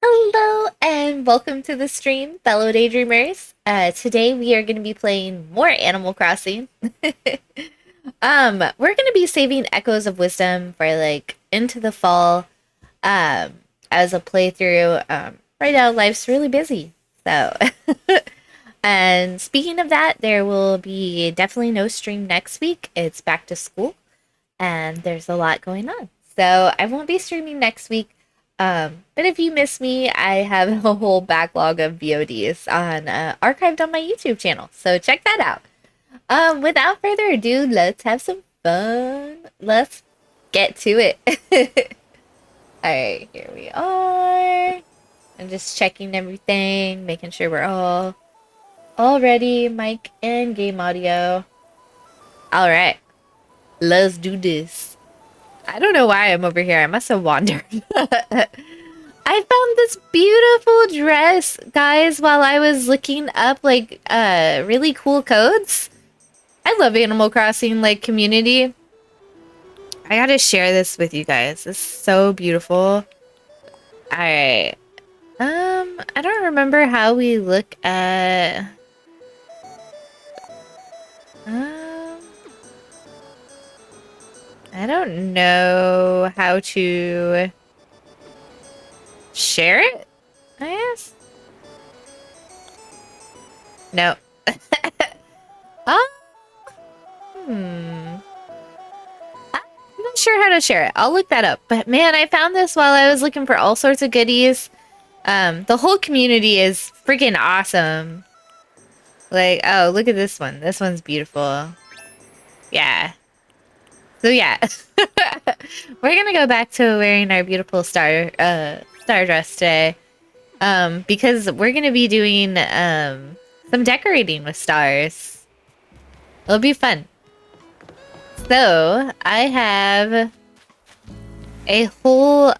Hello and welcome to the stream, fellow daydreamers. Today we are going to be playing more Animal Crossing. We're going to be saving Echoes of Wisdom for like into the fall. Um, as a playthrough. Right now life's really busy, so. And speaking of that, there will be definitely no stream next week. It's back to school, and there's a lot going on. So I won't be streaming next week. But if you miss me, I have a whole backlog of VODs on archived on my YouTube channel. So check that out. Without further ado, let's have some fun. Let's get to it. All right, here we are. I'm just checking everything, making sure we're all ready, mic and game audio. All right, let's do this. I don't know why I'm over here. I must have wandered. I found this beautiful dress, guys, while I was looking up like really cool codes. I love Animal Crossing like community. I gotta share this with you guys. It's so beautiful. Alright. I don't remember how we look at um I don't know how to share it, I guess. No. um, I'm not sure how to share it. I'll look that up. But man, I found this while I was looking for all sorts of goodies. The whole community is freaking awesome. Like, oh, look at this one. This one's beautiful. Yeah. So yeah. We're gonna go back to wearing our beautiful star dress today. Because we're gonna be doing some decorating with stars. It'll be fun. So I have a whole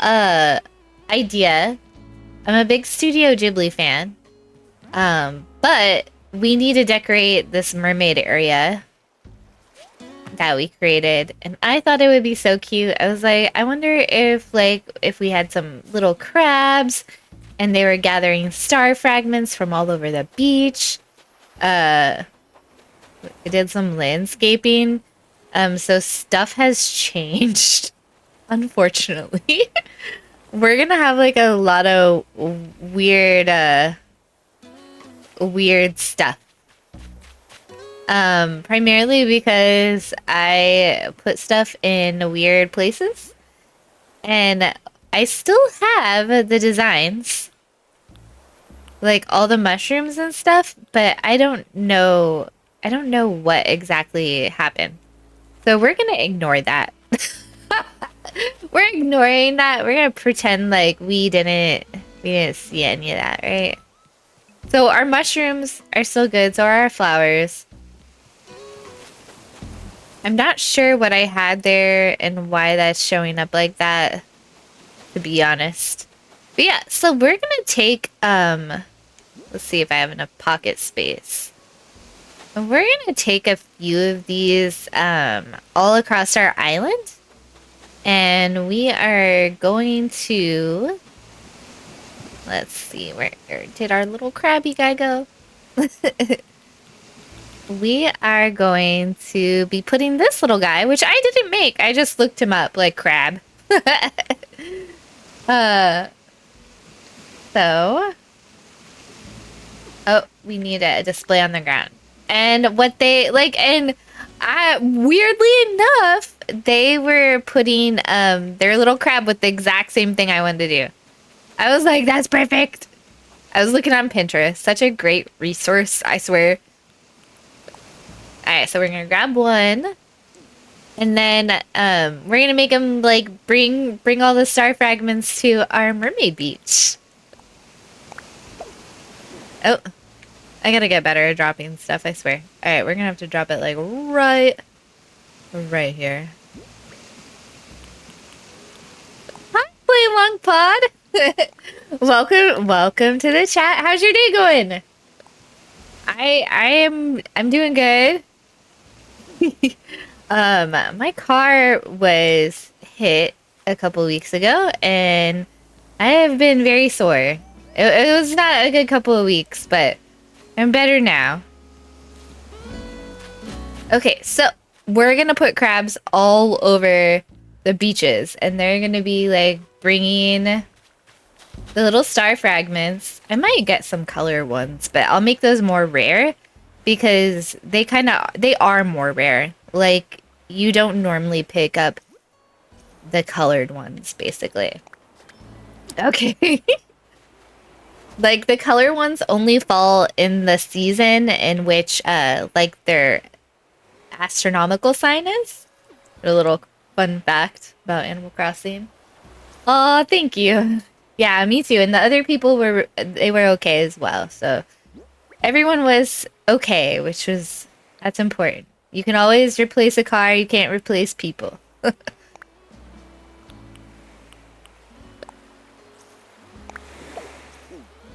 idea. I'm a big Studio Ghibli fan. But we need to decorate this mermaid area that we created, and I thought it would be so cute. I was like, I wonder if we had some little crabs and they were gathering star fragments from all over the beach. I did some landscaping. So stuff has changed, unfortunately. We're gonna have like a lot of weird stuff. Primarily because I put stuff in weird places. And I still have the designs. Like all the mushrooms and stuff, but I don't know what exactly happened. So we're gonna ignore that. We're ignoring that. We're gonna pretend like we didn't see any of that, right? So our mushrooms are still good, so are our flowers. I'm not sure what I had there and why that's showing up like that, to be honest. But yeah, so we're gonna take, let's see if I have enough pocket space. We're gonna take a few of these, all across our island. And we are going to, let's see, where did our little crabby guy go? We are going to be putting this little guy, which I didn't make. I just looked him up like crab. So, oh, we need a display on the ground. And what they like, and weirdly enough, they were putting their little crab with the exact same thing I wanted to do. I was like, that's perfect. I was looking on Pinterest. Such a great resource, I swear. Alright, so we're gonna grab one. And then we're gonna make them like bring all the star fragments to our mermaid beach. Oh, I gotta get better at dropping stuff, I swear. Alright, we're gonna have to drop it like right here. Hi, Play Long Pod. welcome to the chat. How's your day going? I'm doing good. My car was hit a couple weeks ago, and I have been very sore. It was not a good couple of weeks, but I'm better now. Okay, so we're gonna put crabs all over the beaches, and they're gonna be like bringing the little star fragments. I might get some color ones, but I'll make those more rare because they are more rare. Like you don't normally pick up the colored ones, basically. Okay. Like the color ones only fall in the season in which like their astronomical sign is. A little fun fact about Animal Crossing. Oh, thank you. Yeah, me too. And the other people were okay as well. So everyone was okay, that's important. You can always replace a car, you can't replace people.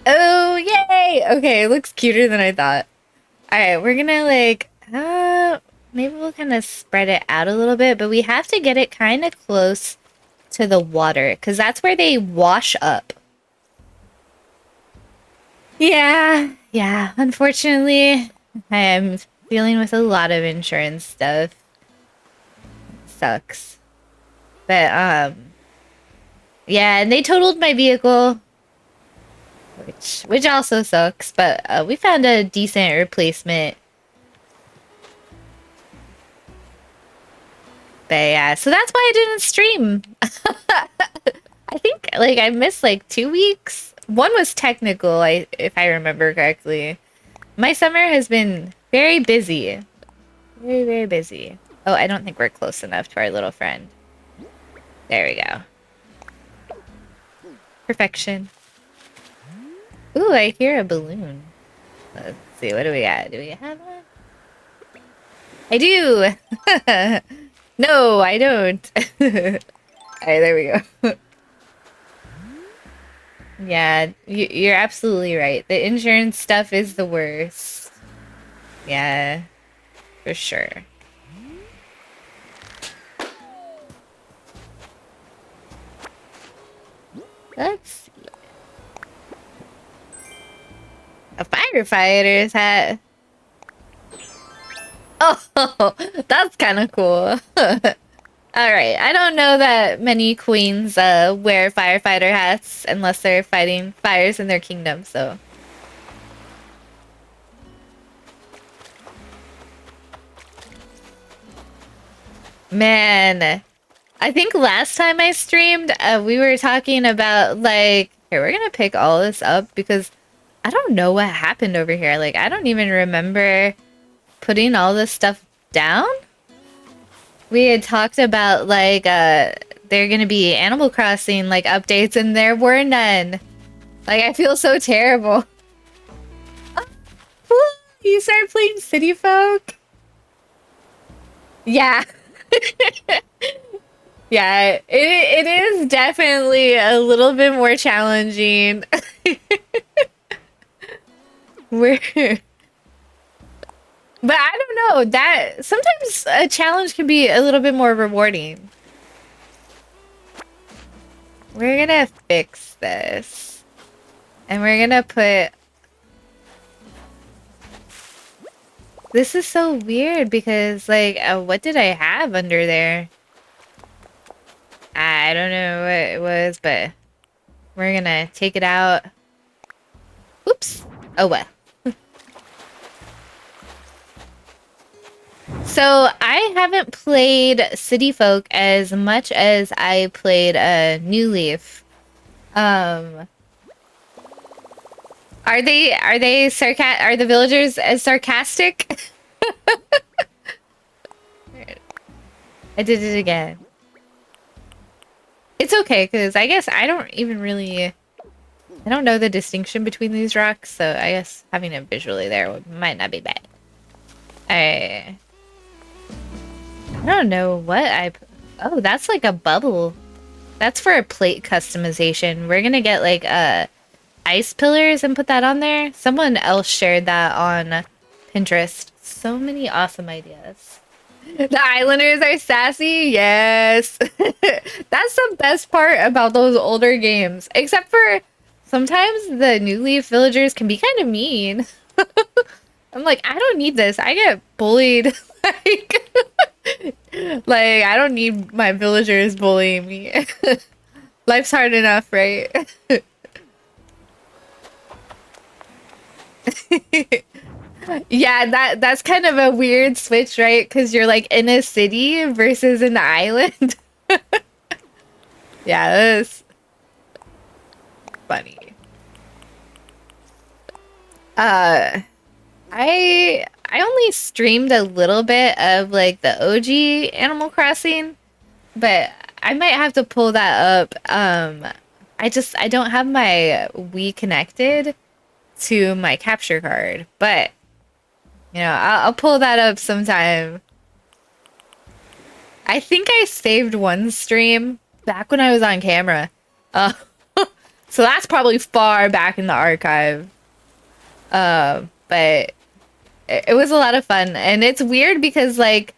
Oh, yay! Okay, it looks cuter than I thought. Alright, we're gonna like, maybe we'll kind of spread it out a little bit, but we have to get it kind of close to the water, because that's where they wash up. Yeah, unfortunately, I am dealing with a lot of insurance stuff. Sucks. But, yeah, and they totaled my vehicle, which also sucks, but we found a decent replacement. But yeah, so that's why I didn't stream. I think like I missed like 2 weeks. One was technical, if I remember correctly. My summer has been very busy. Very, very busy. Oh, I don't think we're close enough to our little friend. There we go. Perfection. Ooh, I hear a balloon. Let's see, what do we got? Do we have one? I do! No, I don't. Alright, there we go. Yeah, you're absolutely right. The insurance stuff is the worst. Yeah, for sure. Let's see. A firefighter's hat. Oh, that's kind of cool. Alright, I don't know that many queens wear firefighter hats unless they're fighting fires in their kingdom, so. Man, I think last time I streamed, we were talking about like, here, we're gonna pick all this up because I don't know what happened over here. Like, I don't even remember putting all this stuff down. We had talked about like there are gonna be Animal Crossing like updates and there were none. Like I feel so terrible. Oh, you started playing City Folk? Yeah. Yeah, it is definitely a little bit more challenging. Where But I don't know, that sometimes a challenge can be a little bit more rewarding. We're gonna fix this. And we're gonna put... This is so weird because, like, what did I have under there? I don't know what it was, but we're gonna take it out. Oops. Oh well. So I haven't played City Folk as much as I played New Leaf. Are the villagers as sarcastic? I did it again. It's okay, because I guess I don't know the distinction between these rocks, so I guess having it visually there might not be bad. I don't know what oh, that's like a bubble. That's for a plate customization. We're gonna get like ice pillars and put that on there. Someone else shared that on Pinterest. So many awesome ideas. The Islanders are sassy. Yes. That's the best part about those older games. Except for sometimes the New Leaf villagers can be kind of mean. I'm like, I don't need this. I get bullied. like, like I don't need my villagers bullying me. Life's hard enough, right? Yeah, that's kind of a weird switch, right? Because you're like in a city versus in the island. Yeah, that's funny. Uh, I only streamed a little bit of like the OG Animal Crossing, but I might have to pull that up. I don't have my Wii connected to my capture card, but you know, I'll pull that up sometime. I think I saved one stream back when I was on camera. Uh, so that's probably far back in the archive. But it was a lot of fun. And it's weird because, like,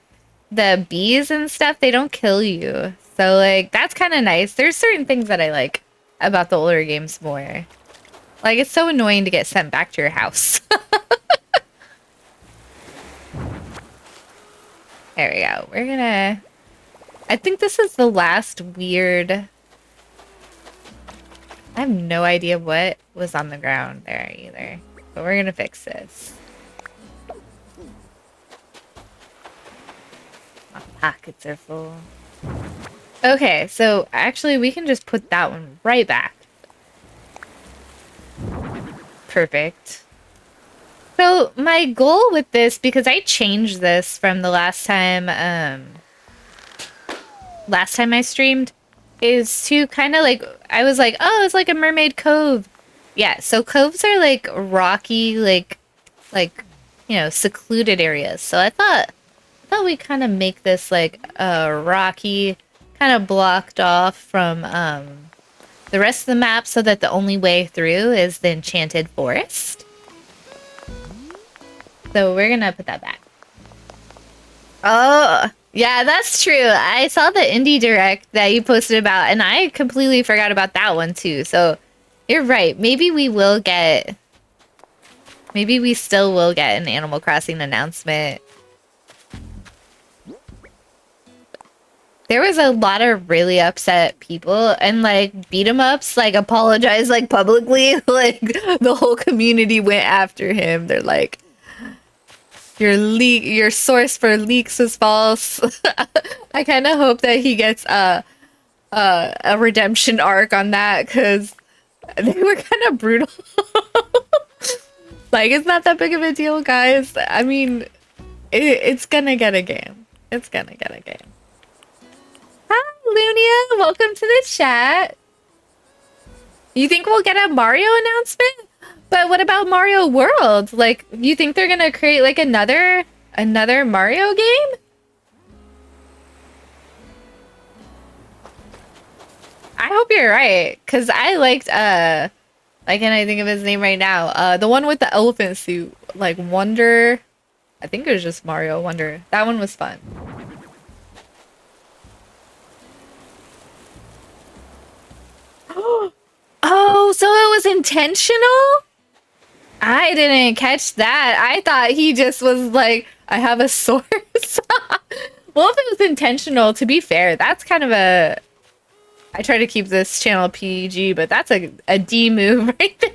the bees and stuff, they don't kill you. So, like, that's kind of nice. There's certain things that I like about the older games more. Like, it's so annoying to get sent back to your house. There we go. We're gonna... I think this is the last weird... I have no idea what was on the ground there either. But we're gonna fix this. My pockets are full. Okay, so actually we can just put that one right back. Perfect. So my goal with this, because I changed this from the last time I streamed, is to kind of like, I was like, oh, it's like a mermaid cove. Yeah, so coves are like rocky, like, you know, secluded areas. So I thought we'd kind of make this like a rocky, kind of blocked off from the rest of the map so that the only way through is the enchanted forest. So we're gonna put that back. Oh, yeah, that's true. I saw the indie direct that you posted about, and I completely forgot about that one too. So you're right. Maybe we still will get an Animal Crossing announcement. There was a lot of really upset people and like beat 'em ups, like apologize like publicly. Like the whole community went after him. They're like, your source for leaks is false. I kind of hope that he gets a redemption arc on that because they were kind of brutal. Like, it's not that big of a deal, guys. I mean, it's gonna get a game. It's gonna get a game. Hi, Lunia. Welcome to the chat. You think we'll get a Mario announcement? But what about Mario World? Like, you think they're gonna create like another Mario game? I hope you're right, cause I liked I can't think of his name right now. The one with the elephant suit, like Wonder. I think it was just Mario Wonder. That one was fun. Oh, so it was intentional? I didn't catch that. I thought he just was like, I have a source. Well, if it was intentional, to be fair, that's kind of a... I try to keep this channel PG, but that's a D move right there.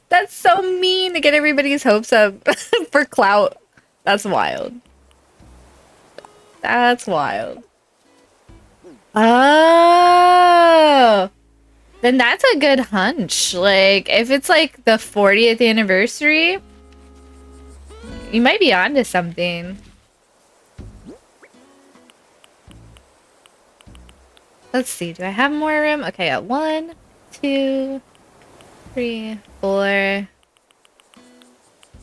That's so mean to get everybody's hopes up for clout. That's wild. That's wild. Oh... Then that's a good hunch. Like, if it's like the 40th anniversary, you might be onto something. Let's see. Do I have more room? Okay, I got 1, 2, 3, 4,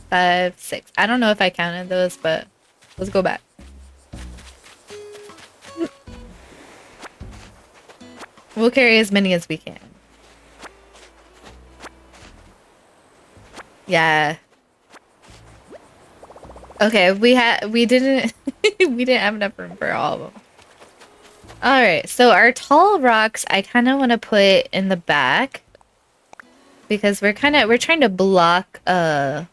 5, 6. I don't know if I counted those, but let's go back. We'll carry as many as we can. Yeah. Okay, we didn't We didn't have enough room for all of them. All right, so our tall rocks, I kind of want to put in the back because we're trying to block the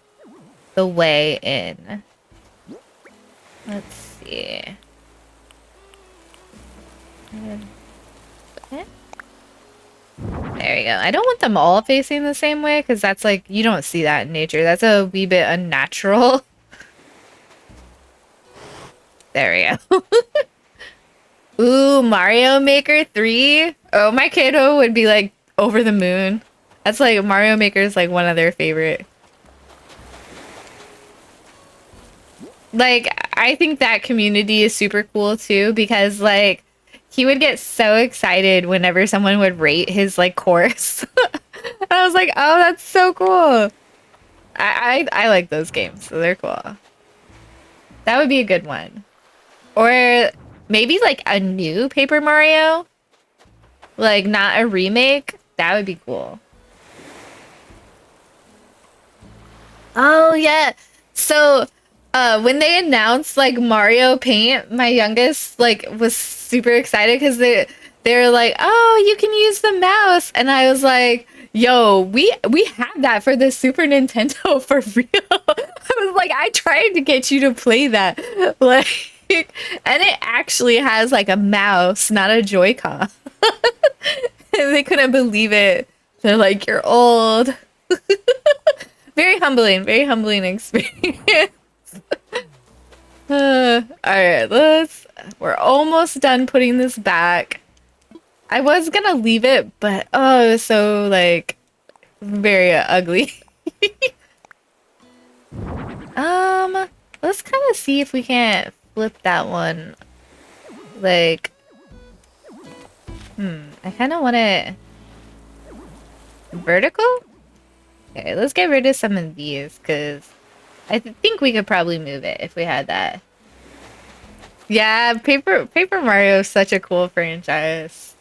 way in. Let's see. Okay. There we go. I don't want them all facing the same way because that's like, you don't see that in nature. That's a wee bit unnatural. There we go. Ooh, Mario Maker 3? Oh, my kiddo would be like over the moon. That's like, Mario Maker is like one of their favorite. Like, I think that community is super cool too because like, he would get so excited whenever someone would rate his like course. I was like, oh, that's so cool. I like those games, so they're cool. That would be a good one. Or maybe like a new Paper Mario. Like not a remake. That would be cool. Oh yeah. So when they announced like Mario Paint, my youngest like was super excited because they were like, oh, you can use the mouse. And I was like, yo, we had that for the Super Nintendo for real. I was like, I tried to get you to play that. Like, and it actually has like a mouse, not a Joy-Con. And they couldn't believe it. They're like, you're old. Very humbling experience. All right, we're almost done putting this back. I was gonna leave it, but oh, it was so like very ugly. Let's kind of see if we can't flip that one. Like, I kind of want it vertical. Okay, let's get rid of some of these because I think we could probably move it if we had that. Yeah, Paper Mario is such a cool franchise.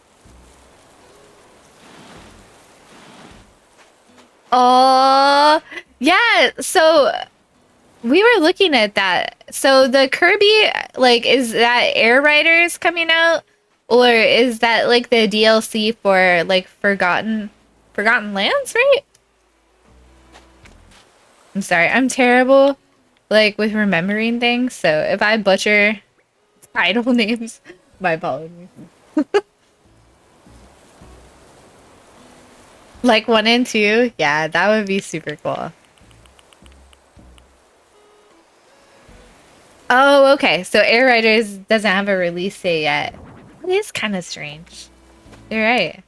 Oh, yeah. So we were looking at that. So the Kirby, like, is that Air Riders coming out, or is that like the DLC for like Forgotten Lands, right? I'm sorry, I'm terrible, like with remembering things. So if I butcher title names, my apologies. Like 1 and 2, yeah, that would be super cool. Oh, okay. So Air Riders doesn't have a release date yet. It is kind of strange. You're right.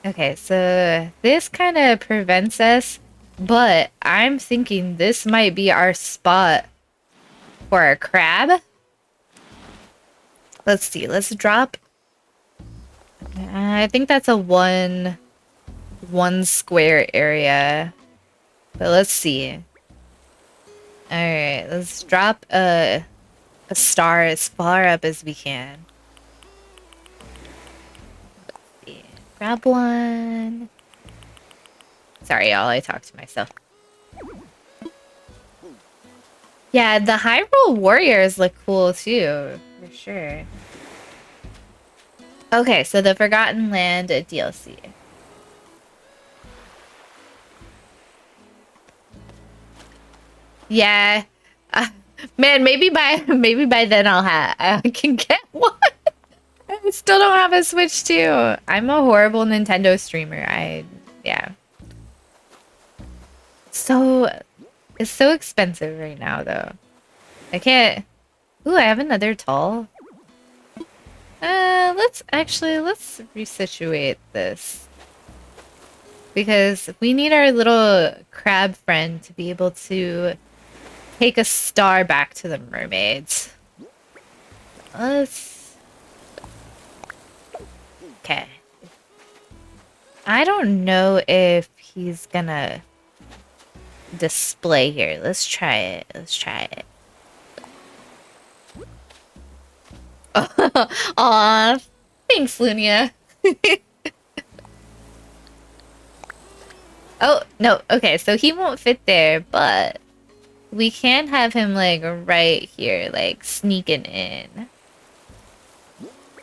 Okay, so this kind of prevents us, but I'm thinking this might be our spot for a crab. Let's see. Let's drop. I think that's a one square area. But let's see. Alright, let's drop a star as far up as we can. Let's see. Grab one. Sorry, y'all, I talk to myself. Yeah, the Hyrule Warriors look cool too, for sure. Okay, so the Forgotten Land DLC. Yeah, man, maybe by then I can get one. I still don't have a Switch too. I'm a horrible Nintendo streamer. Yeah. So it's so expensive right now though. I can't. Ooh, I have another tall. Let's resituate this. Because we need our little crab friend to be able to take a star back to the mermaids. Okay. I don't know if he's gonna display here. Let's try it. Aw, thanks, Lunia. Oh, no. Okay, so he won't fit there, but we can have him like right here, like sneaking in.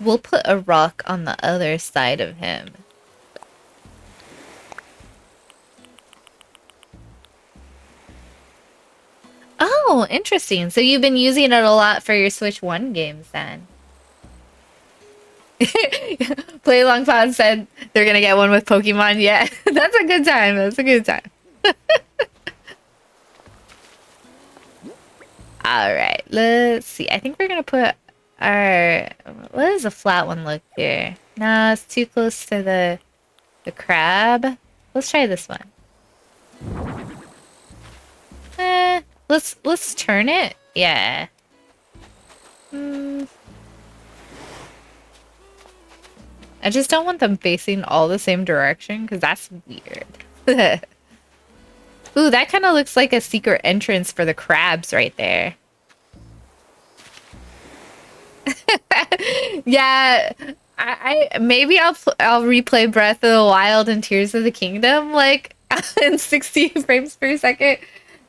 We'll put a rock on the other side of him. Oh, interesting. So you've been using it a lot for your Switch 1 games then. Play Long Pod said they're gonna get one with Pokemon. Yeah, that's a good time. That's a good time. All right, let's see. I think we're gonna put our. What does a flat one look here? No, it's too close to the crab. Let's try this one. Let's turn it. Yeah. I just don't want them facing all the same direction because that's weird. Ooh, that kind of looks like a secret entrance for the crabs right there. Yeah, I maybe I'll replay Breath of the Wild and Tears of the Kingdom like in 60 frames per second.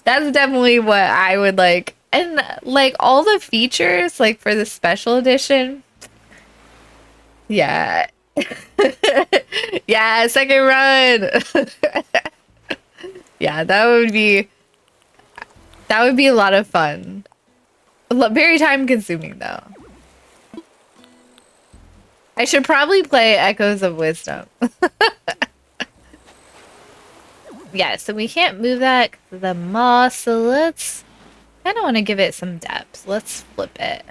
That's definitely what I would like. And like all the features like for the special edition. Yeah. Yeah, second run. Yeah, that would be a lot of fun. Very time consuming though. I should probably play Echoes of Wisdom. Yeah, so we can't move that 'cause of the moss, so let's kind of want to give it some depth. Let's flip it.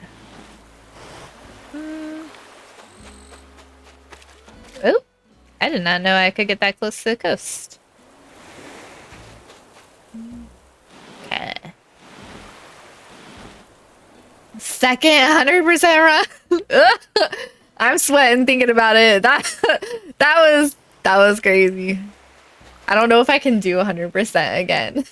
Oh, I did not know I could get that close to the coast. Okay. Second 100% run. I'm sweating thinking about it. That was crazy. I don't know if I can do 100% again.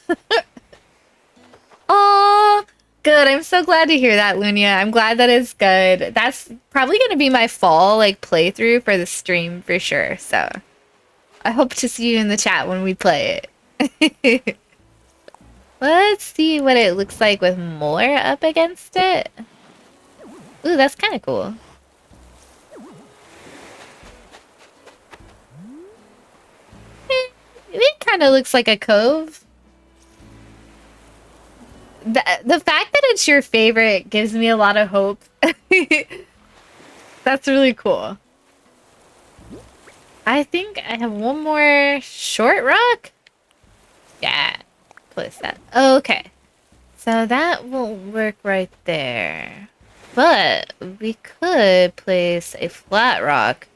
Oh, good. I'm so glad to hear that, Lunia. I'm glad that it's good. That's probably going to be my fall like playthrough for the stream for sure. So I hope to see you in the chat when we play it. Let's see what it looks like with more up against it. Ooh, that's kind of cool. It kind of looks like a cove. The fact that it's your favorite gives me a lot of hope. That's really cool. I think I have one more short rock. Yeah, place that. Okay, so that won't work right there. But we could place a flat rock,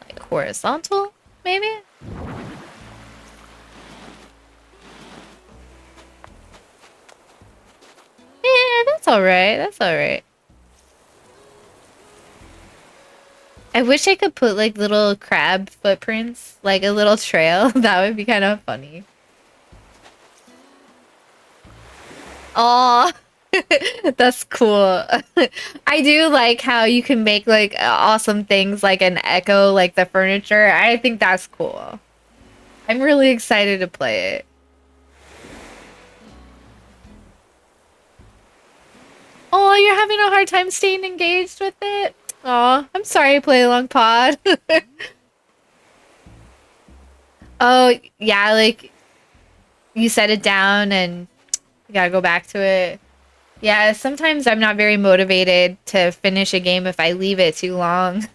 like horizontal, maybe? Yeah, that's alright. That's alright. I wish I could put like little crab footprints, like a little trail. That would be kind of funny. Oh, that's cool. I do like how you can make like awesome things like an echo, like the furniture. I think that's cool. I'm really excited to play it. Oh, you're having a hard time staying engaged with it? Oh, I'm sorry, Play Along Pod. Oh, yeah, like you set it down and you gotta go back to it. Yeah, sometimes I'm not very motivated to finish a game if I leave it too long.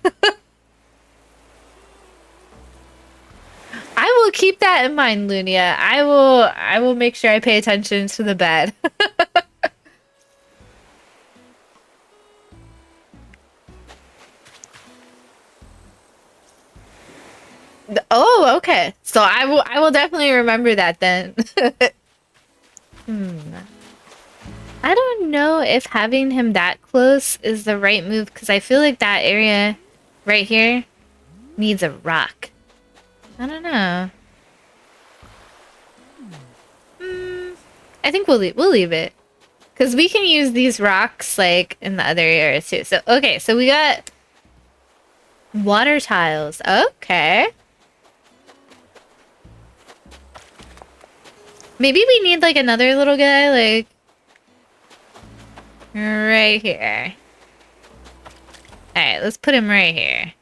I will keep that in mind, Lunia. I will make sure I pay attention to the bed. Oh, okay. So I will definitely remember that then. I don't know if having him that close is the right move because I feel like that area right here needs a rock. I don't know. I think we'll leave it because we can use these rocks like in the other areas too. So okay, so we got water tiles. Okay. Maybe we need like another little guy, like right here. Alright, let's put him right here.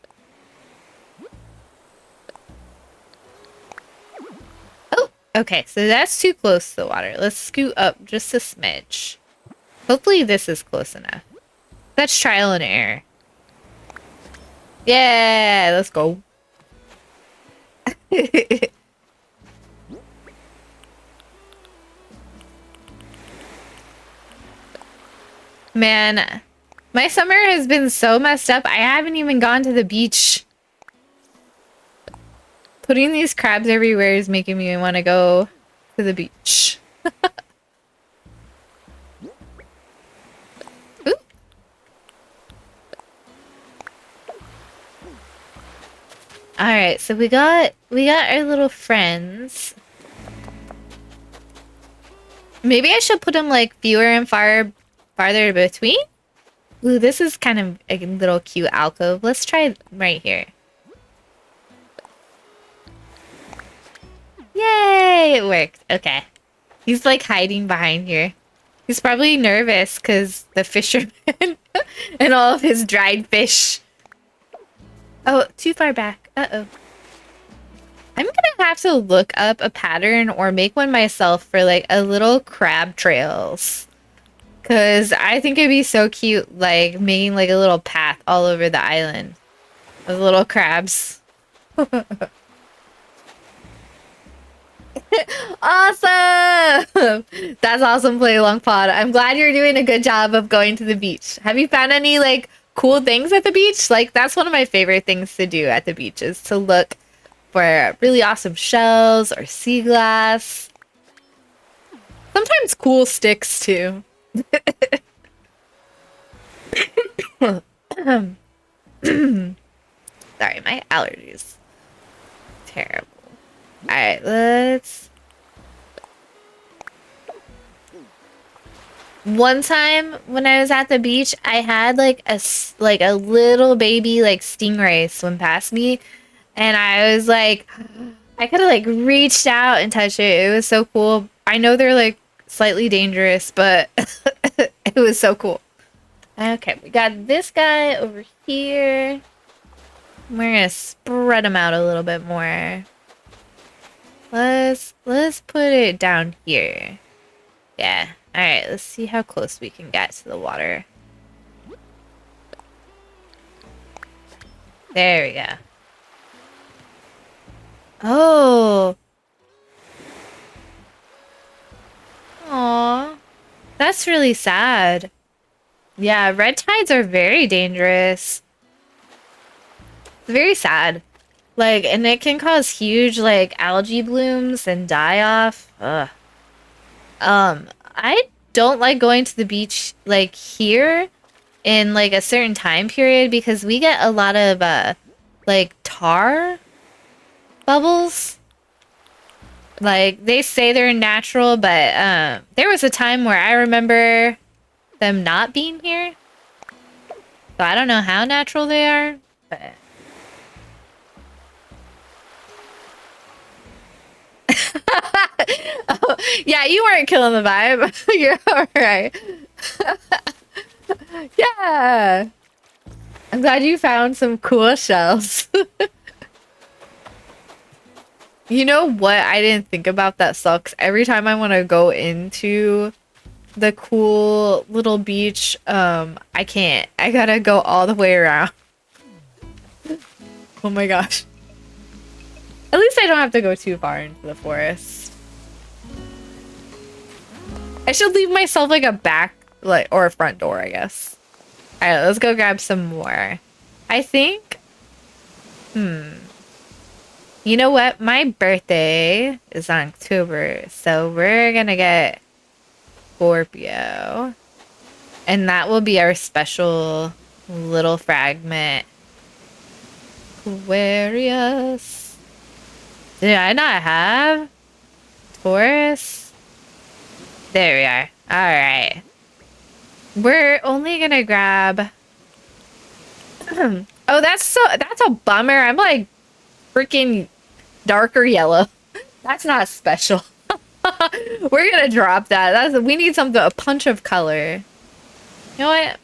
Oh, okay, so that's too close to the water. Let's scoot up just a smidge. Hopefully this is close enough. That's trial and error. Yeah, let's go. Man, my summer has been so messed up. I haven't even gone to the beach. Putting these crabs everywhere is making me want to go to the beach. Ooh. All right, so we got our little friends. Maybe I should put them like fewer and farther between. Ooh, this is kind of a little cute alcove. Let's try right here. Yay! It worked. Okay. He's like hiding behind here. He's probably nervous because the fisherman and all of his dried fish. Oh, too far back. Uh-oh. I'm gonna have to look up a pattern or make one myself for like a little crab trails. Cause I think it'd be so cute, like making like a little path all over the island with little crabs. Awesome! That's awesome, Play Along Pod. I'm glad you're doing a good job of going to the beach. Have you found any like cool things at the beach? Like that's one of my favorite things to do at the beach is to look for really awesome shells or sea glass. Sometimes cool sticks too. Sorry, my allergies. Terrible. Alright, let's... One time when I was at the beach, I had like a little baby like stingray swim past me. And I was like, I could have like reached out and touched it. It was so cool. I know they're like slightly dangerous, but it was so cool. Okay, we got this guy over here. We're gonna spread them out a little bit more. Let's put it down here. Yeah. Alright, let's see how close we can get to the water. There we go. Oh. Aw. That's really sad. Yeah, red tides are very dangerous. It's very sad. Like, and it can cause huge, like, algae blooms and die-off. Ugh. I don't like going to the beach, like, here in, like, a certain time period because we get a lot of, like, tar bubbles. Like, they say they're natural, but, there was a time where I remember them not being here. So I don't know how natural they are, but... Oh, yeah, you weren't killing the vibe. You're alright. Yeah. I'm glad you found some cool shells. You know what? I didn't think about that sucks. Every time I want to go into the cool little beach, I can't. I gotta go all the way around. Oh my gosh. At least I don't have to go too far into the forest. I should leave myself like a back, like, or a front door, I guess. Alright, let's go grab some more. I think... You know what? My birthday is on October, so we're gonna get Scorpio. And that will be our special little fragment. Aquarius. Did I not have Taurus? There we are. Alright. We're only gonna grab... Oh, that's a bummer. I'm like freaking darker yellow. That's not special. We're gonna drop that. We need something, a punch of color. You know what?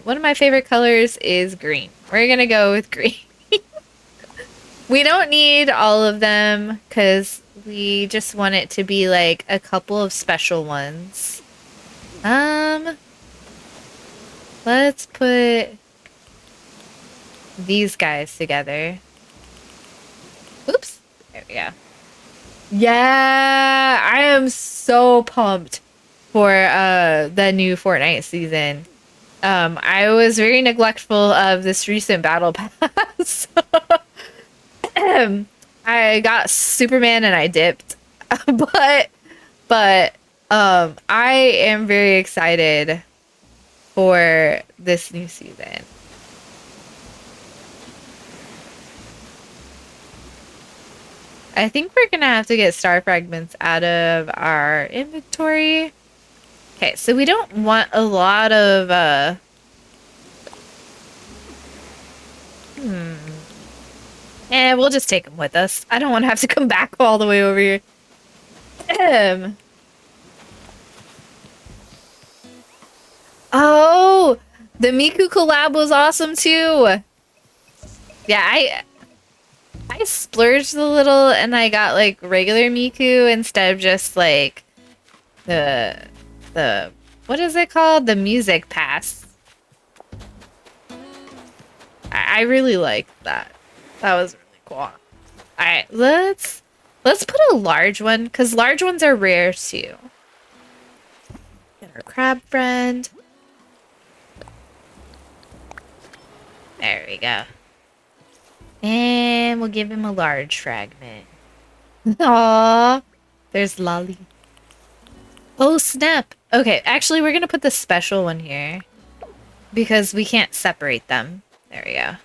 One of my favorite colors is green. We're gonna go with green. We don't need all of them because we just want it to be like a couple of special ones. Let's put these guys together. Oops. There we go. Yeah, I am so pumped for the new Fortnite season. I was very neglectful of this recent battle pass. I got Superman and I dipped. but I am very excited for this new season. I think we're gonna have to get star fragments out of our inventory. Okay, so we don't want a lot of we'll just take them with us. I don't want to have to come back all the way over here. Oh, the Miku collab was awesome too. Yeah, I splurged a little and I got like regular Miku instead of just like the what is it called? The music pass. I really liked that. That was really cool. Alright, let's put a large one, because large ones are rare too. Get our crab friend. There we go. And we'll give him a large fragment. Aww. There's Lolly. Oh, snap. Okay, actually, we're going to put the special one here. Because we can't separate them. There we go.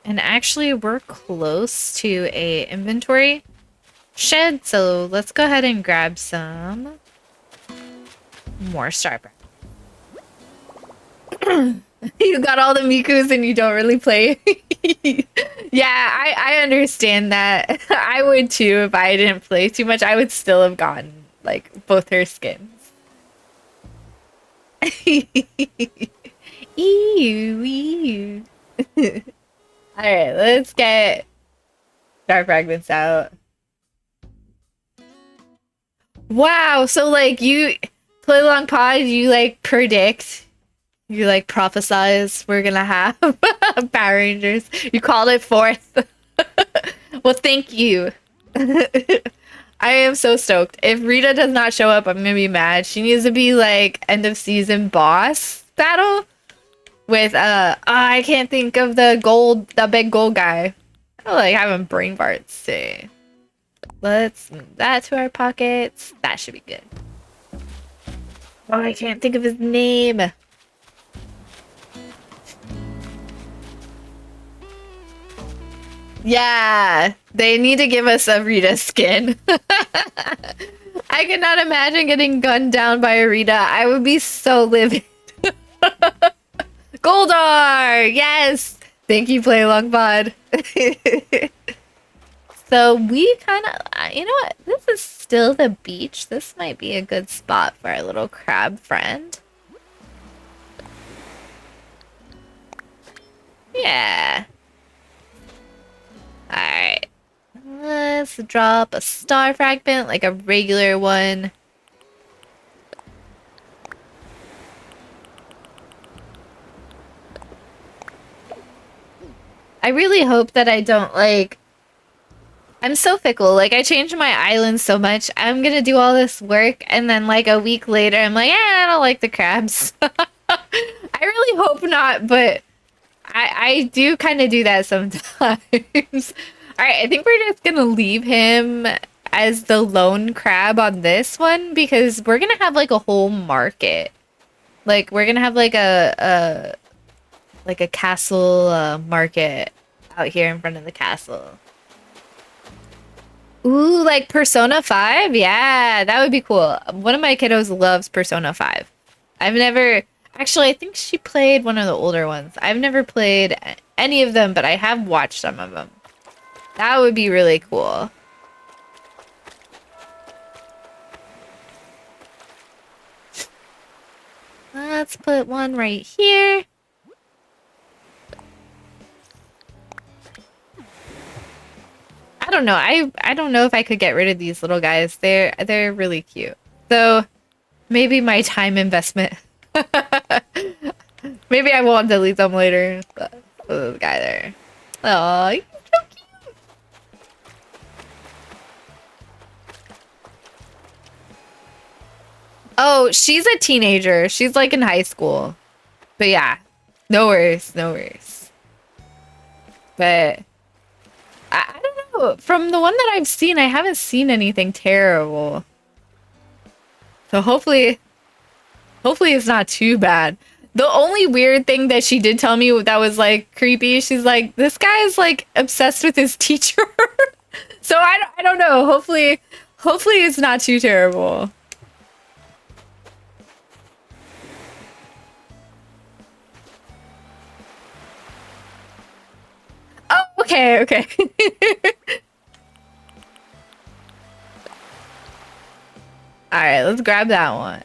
And actually, we're close to a inventory shed. So let's go ahead and grab some more Starbucks. You got all the Mikus and you don't really play. Yeah, I understand that. I would too if I didn't play too much. I would still have gotten like both her skins. Ew. Alright, let's get star fragments out. Wow, so like you play along pod, you like predict. You like prophesize we're gonna have Power Rangers. You called it forth. Well, thank you. I am so stoked. If Rita does not show up, I'm gonna be mad. She needs to be like end of season boss battle with I can't think of the big gold guy. I like having brain farts today. Let's move that to our pockets. That should be good. Oh, I can't think of his name. Yeah, they need to give us a Rita skin. I cannot imagine getting gunned down by a Rita. I would be so livid. Goldar! Yes! Thank you, Play Along Pod. So we kind of, you know what? This is still the beach. This might be a good spot for our little crab friend. Yeah. Alright. Let's drop a star fragment, like a regular one. I really hope that I don't, like... I'm so fickle. Like, I changed my island so much. I'm gonna do all this work, and then, like, a week later, I'm like, I don't like the crabs. I really hope not, but I do kind of do that sometimes. Alright, I think we're just gonna leave him as the lone crab on this one, because we're gonna have, like, a whole market. Like, we're gonna have, like, a castle market out here in front of the castle. Ooh, like Persona 5? Yeah, that would be cool. One of my kiddos loves Persona 5. I've never... Actually, I think she played one of the older ones. I've never played any of them, but I have watched some of them. That would be really cool. Let's put one right here. I don't know. I don't know if I could get rid of these little guys. They're really cute. So maybe my time investment. Maybe I won't delete them later. But the guy there. Oh, he's so cute. Oh, she's a teenager. She's like in high school. But yeah, no worries, no worries. But I don't know. From the one that I've seen, I haven't seen anything terrible. So hopefully it's not too bad. The only weird thing that she did tell me that was like creepy, she's like, this guy is like obsessed with his teacher. So I don't know. Hopefully it's not too terrible. Oh, okay, okay. All right, let's grab that one.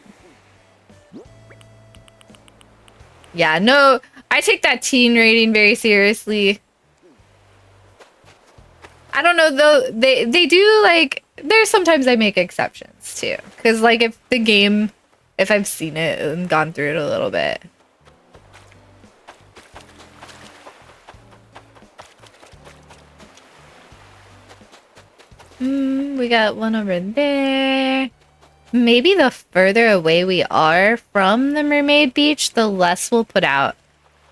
Yeah, no, I take that teen rating very seriously. I don't know though. They do like there's sometimes I make exceptions too. Cause like if I've seen it and gone through it a little bit. We got one over there. Maybe the further away we are from the mermaid beach, the less we'll put out.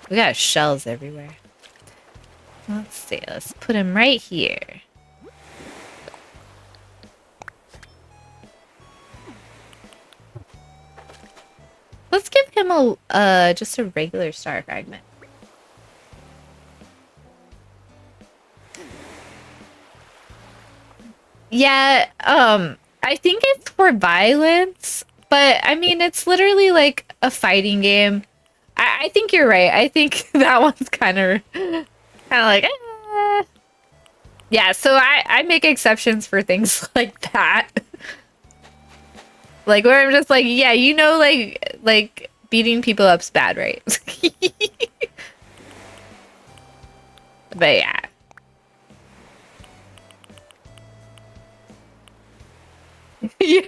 We got shells everywhere. Let's see. Let's put him right here. Let's give him a just a regular star fragment. Yeah, I think it's for violence, but I mean it's literally like a fighting game. I think you're right. I think that one's kind of like yeah, so I make exceptions for things like that. Like where I'm just like, yeah, you know, like beating people up's bad, right? But yeah. Yeah.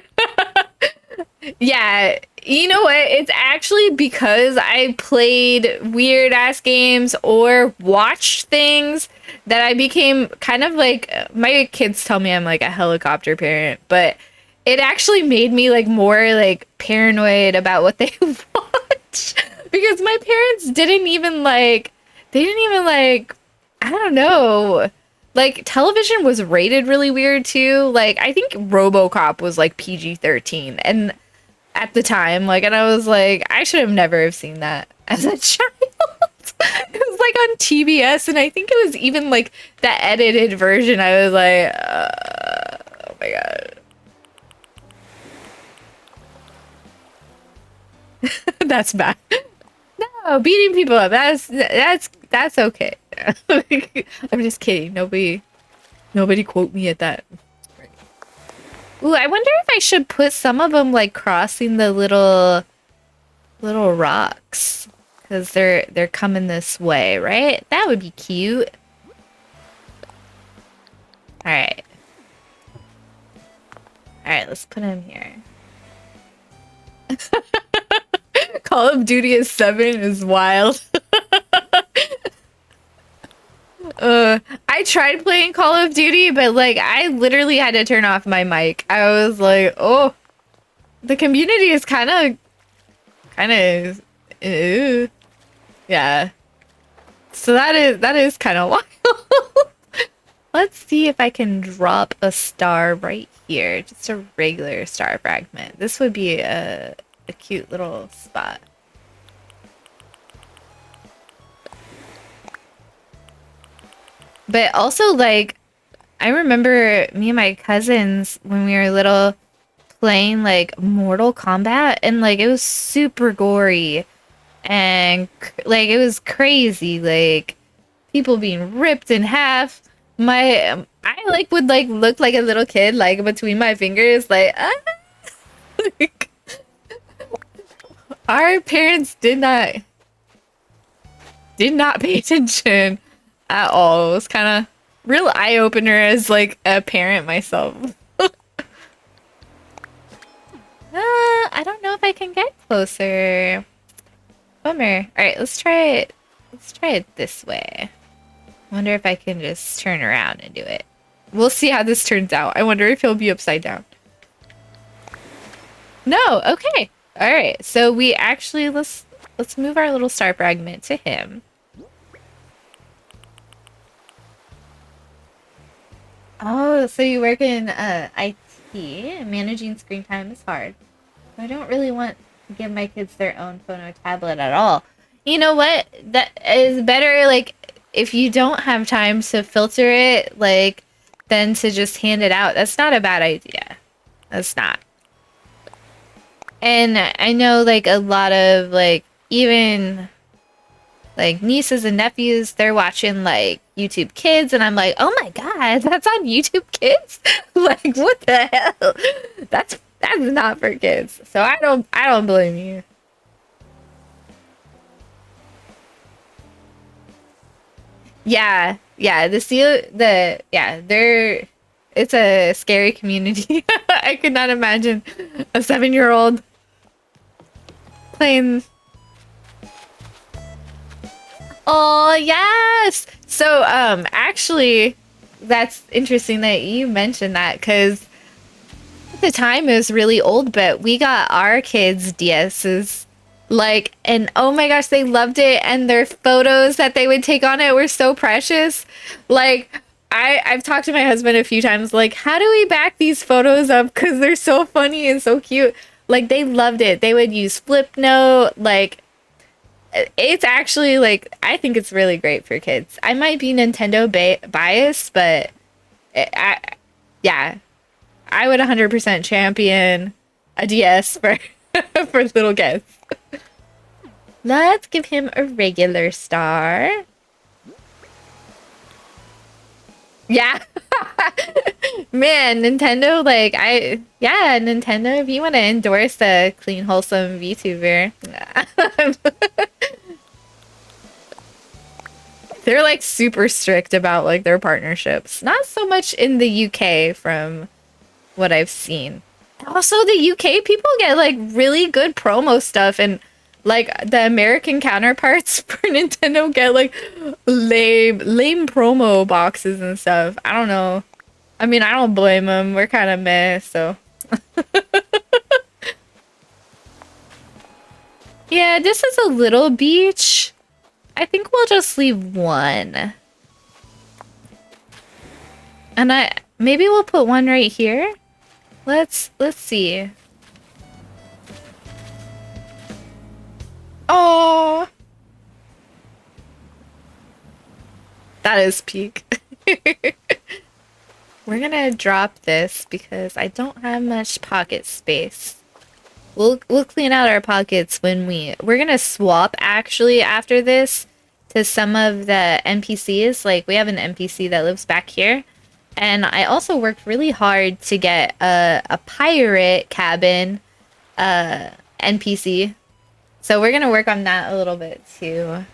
Yeah, you know what? It's actually because I played weird ass games or watched things that I became kind of like my kids tell me I'm like a helicopter parent, but it actually made me like more like paranoid about what they watch because my parents didn't even like they didn't even like I don't know. Like television was rated really weird too. Like I think RoboCop was like PG-13 and at the time, like, and I was like, I should have never have seen that as a child. It was like on TBS, and I think it was even like the edited version. I was like, oh my god, that's bad. No, beating people up. That's okay. I'm just kidding. Nobody quote me at that. Ooh, I wonder if I should put some of them like crossing the little rocks because they're coming this way, right? That would be cute. All right. All right, let's put him here. Call of Duty is 7 is wild. I tried playing Call of Duty, but like I literally had to turn off my mic. I was like, oh, the community is kind of, yeah. So that is kind of wild. Let's see if I can drop a star right here, just a regular star fragment. This would be a cute little spot. But also, like, I remember me and my cousins when we were little playing like Mortal Kombat, and like it was super gory and like it was crazy, like people being ripped in half. I like would like look like a little kid, like between my fingers, like, ah! Like, Our parents did not pay attention at all. It was kind of real eye opener as like a parent myself. I don't know if I can get closer. Bummer. All right, let's try it. Let's try it this way. Wonder if I can just turn around and do it. We'll see how this turns out. I wonder if he'll be upside down. No, okay. All right. So we actually let's move our little star fragment to him. Oh, so you work in IT. Managing screen time is hard. I don't really want to give my kids their own phone or tablet at all. You know what? That is better, like, if you don't have time to filter it, like, than to just hand it out. That's not a bad idea. That's not. And I know, like, a lot of, like, even, like, nieces and nephews, they're watching, like, YouTube Kids, and I'm like, oh my god, that's on YouTube Kids? Like, what the hell? That's not for kids. So I don't blame you. Yeah, yeah, they're it's a scary community. I could not imagine a 7-year-old playing. Oh, yes. So, actually, that's interesting that you mentioned that because at the time it was really old, but we got our kids DS's like, and oh my gosh, they loved it, and their photos that they would take on it were so precious. Like, I've talked to my husband a few times, like, how do we back these photos up? Because they're so funny and so cute. Like, they loved it. They would use Flipnote, like, it's actually like I think it's really great for kids. I might be Nintendo biased, but I yeah, I would 100% champion a DS for for little kids. Let's give him a regular star. Yeah. Man, Nintendo, like, yeah, Nintendo, if you want to endorse a clean, wholesome VTuber. They're, like, super strict about, like, their partnerships. Not so much in the UK from what I've seen. Also, the UK people get, like, really good promo stuff, and, like, the American counterparts for Nintendo get, like, lame promo boxes and stuff. I don't know. I mean, I don't blame them. We're kind of meh, so. Yeah, this is a little beach. I think we'll just leave one. And maybe we'll put one right here. Let's see. Oh, that is peak. We're gonna drop this because I don't have much pocket space. We'll clean out our pockets when we're gonna swap actually after this to some of the NPCs. Like, we have an NPC that lives back here, and I also worked really hard to get a pirate cabin NPC. So we're gonna work on that a little bit too.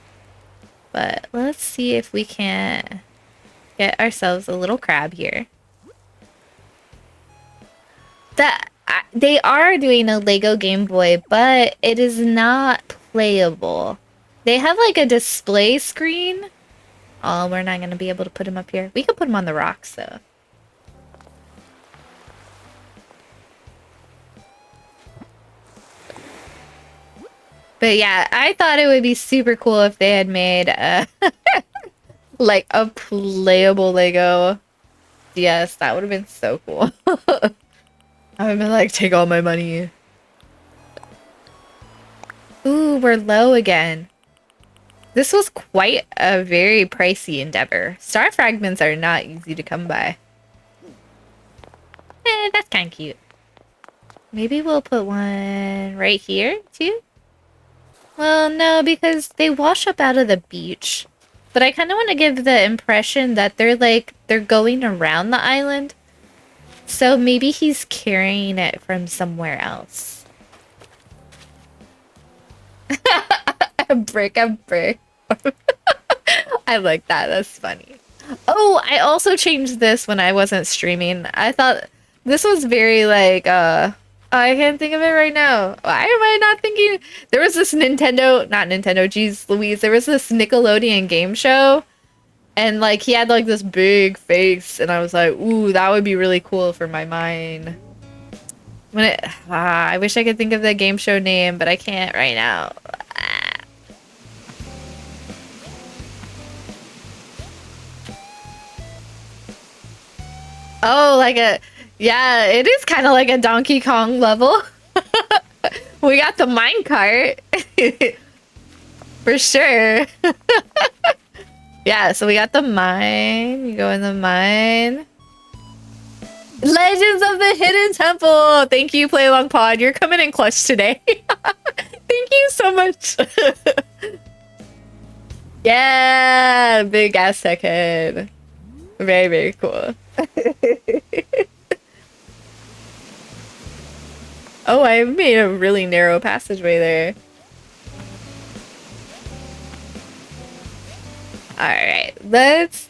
But let's see if we can get ourselves a little crab here. They are doing a Lego Game Boy, but it is not playable. They have like a display screen. Oh, we're not gonna be able to put him up here. We could put him on the rocks though. But yeah, I thought it would be super cool if they had made like a playable Lego. Yes, that would have been so cool. I would have been like, take all my money. Ooh, we're low again. This was quite a very pricey endeavor. Star fragments are not easy to come by. That's kind of cute. Maybe we'll put one right here, too? Well, no, because they wash up out of the beach. But I kind of want to give the impression that they're going around the island. So maybe he's carrying it from somewhere else. A brick, a brick. I like that. That's funny. Oh, I also changed this when I wasn't streaming. I thought this was very like I can't think of it right now. Why am I not thinking? There was this Nintendo, not Nintendo, geez Louise. There was this Nickelodeon game show and like he had like this big face and I was like, "Ooh, that would be really cool for my mind." When it I wish I could think of the game show name, but I can't right now. Oh, like a, yeah, it is kind of like a Donkey Kong level. We got the mine cart. For sure. Yeah, so we got the mine. You go in the mine. Legends of the Hidden Temple. Thank you, Play Along Pod. You're coming in clutch today. Thank you so much. Yeah, big Aztec head. Very, very cool. Oh, I made a really narrow passageway there. Alright, let's...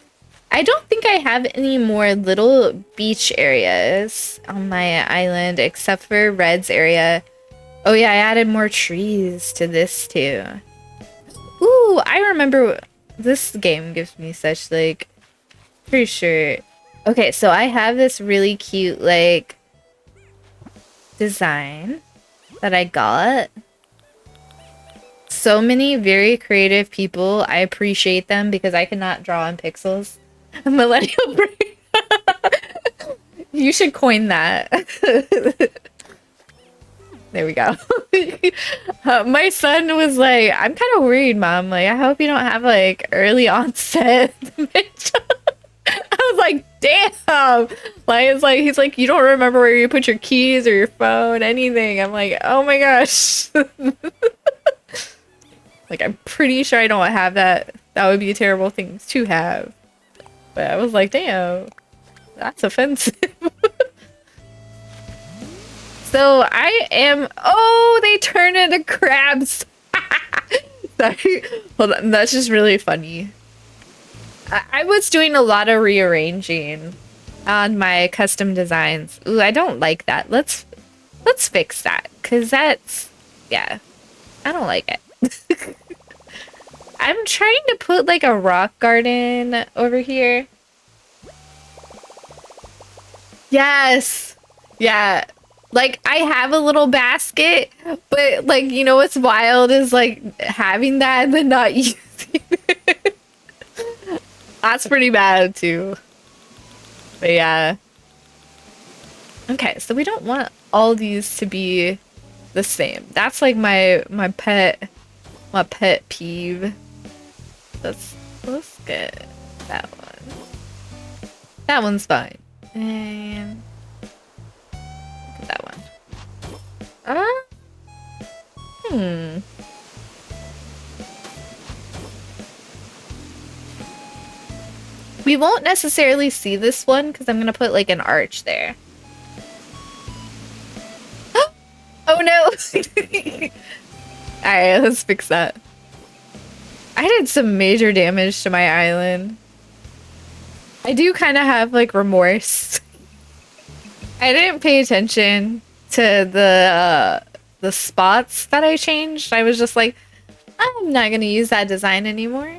I don't think I have any more little beach areas on my island except for Red's area. Oh yeah, I added more trees to this too. Ooh, I remember this game gives me such like... Pretty sure. Okay, so I have this really cute like design that I got. So many very creative people. I appreciate them because I cannot draw on pixels. Millennial brain. You should coin that. There we go. My son was like, I'm kind of worried, Mom. Like, I hope you don't have like early onset dementia. I was like, damn. Like, it's like, he's like, you don't remember where you put your keys or your phone, anything. I'm like, oh my gosh. Like, I'm pretty sure I don't have that. That would be a terrible thing to have. But I was like, damn, that's offensive. So I am, oh, they turn into crabs. Sorry. Hold on, that's just really funny. I was doing a lot of rearranging on my custom designs. Ooh, I don't like that. Let's fix that, cause that's, yeah, I don't like it. I'm trying to put like a rock garden over here. Yes, yeah. Like I have a little basket, but like you know what's wild is like having that and then not using it. That's pretty bad too. But yeah. Okay, so we don't want all these to be the same. That's like my pet peeve. Let's get that one. That one's fine. And that one. We won't necessarily see this one because I'm gonna put like an arch there. Oh no! Alright, let's fix that. I did some major damage to my island. I do kind of have like remorse. I didn't pay attention to the spots that I changed. I was just like, I'm not gonna use that design anymore.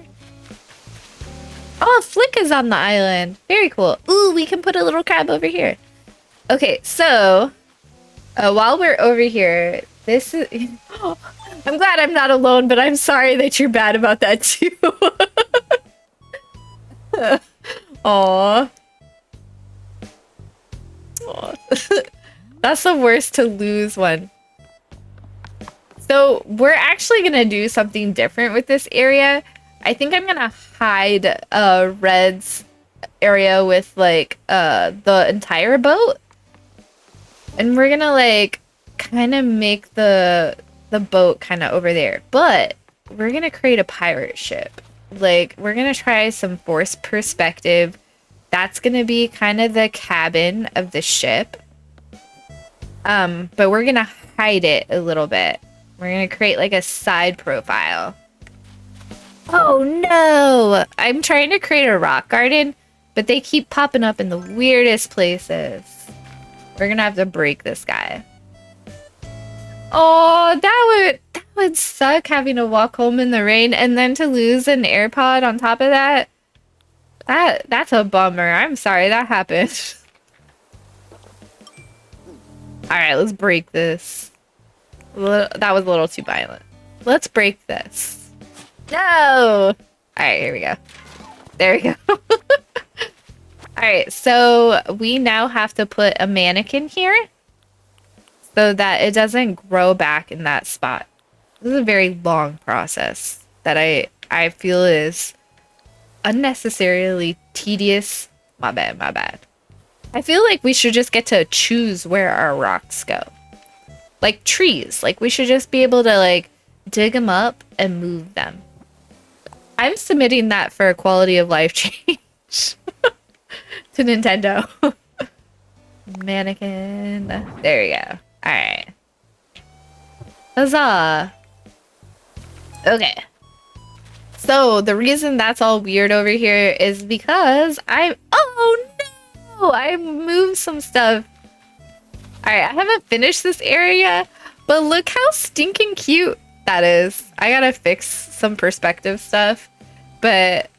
Oh, Flick is on the island. Very cool. Ooh, we can put a little crab over here. Okay, so while we're over here, this is... I'm glad I'm not alone, but I'm sorry that you're bad about that too. Aww. That's the worst to lose one. So we're actually gonna do something different with this area. I think I'm gonna hide Red's area with like the entire boat. And we're gonna like kind of make the boat kind of over there. But we're gonna create a pirate ship. Like we're gonna try some forced perspective. That's gonna be kind of the cabin of the ship. But we're gonna hide it a little bit. We're gonna create like a side profile. Oh no! I'm trying to create a rock garden, but they keep popping up in the weirdest places. We're gonna have to break this guy. Oh, that would suck having to walk home in the rain and then to lose an AirPod on top of that. That's a bummer. I'm sorry that happened. Alright, let's break this. That was a little too violent. Let's break this. No! Alright, here we go. There we go. Alright, so we now have to put a mannequin here so that it doesn't grow back in that spot. This is a very long process that I feel is unnecessarily tedious. My bad, my bad. I feel like we should just get to choose where our rocks go. Like trees. Like we should just be able to like dig them up and move them. I'm submitting that for a quality of life change to Nintendo. Mannequin. There we go. Alright. Huzzah. Okay. So the reason that's all weird over here is because oh no! I moved some stuff. Alright, I haven't finished this area, but look how stinking cute that is. I gotta fix some perspective stuff, but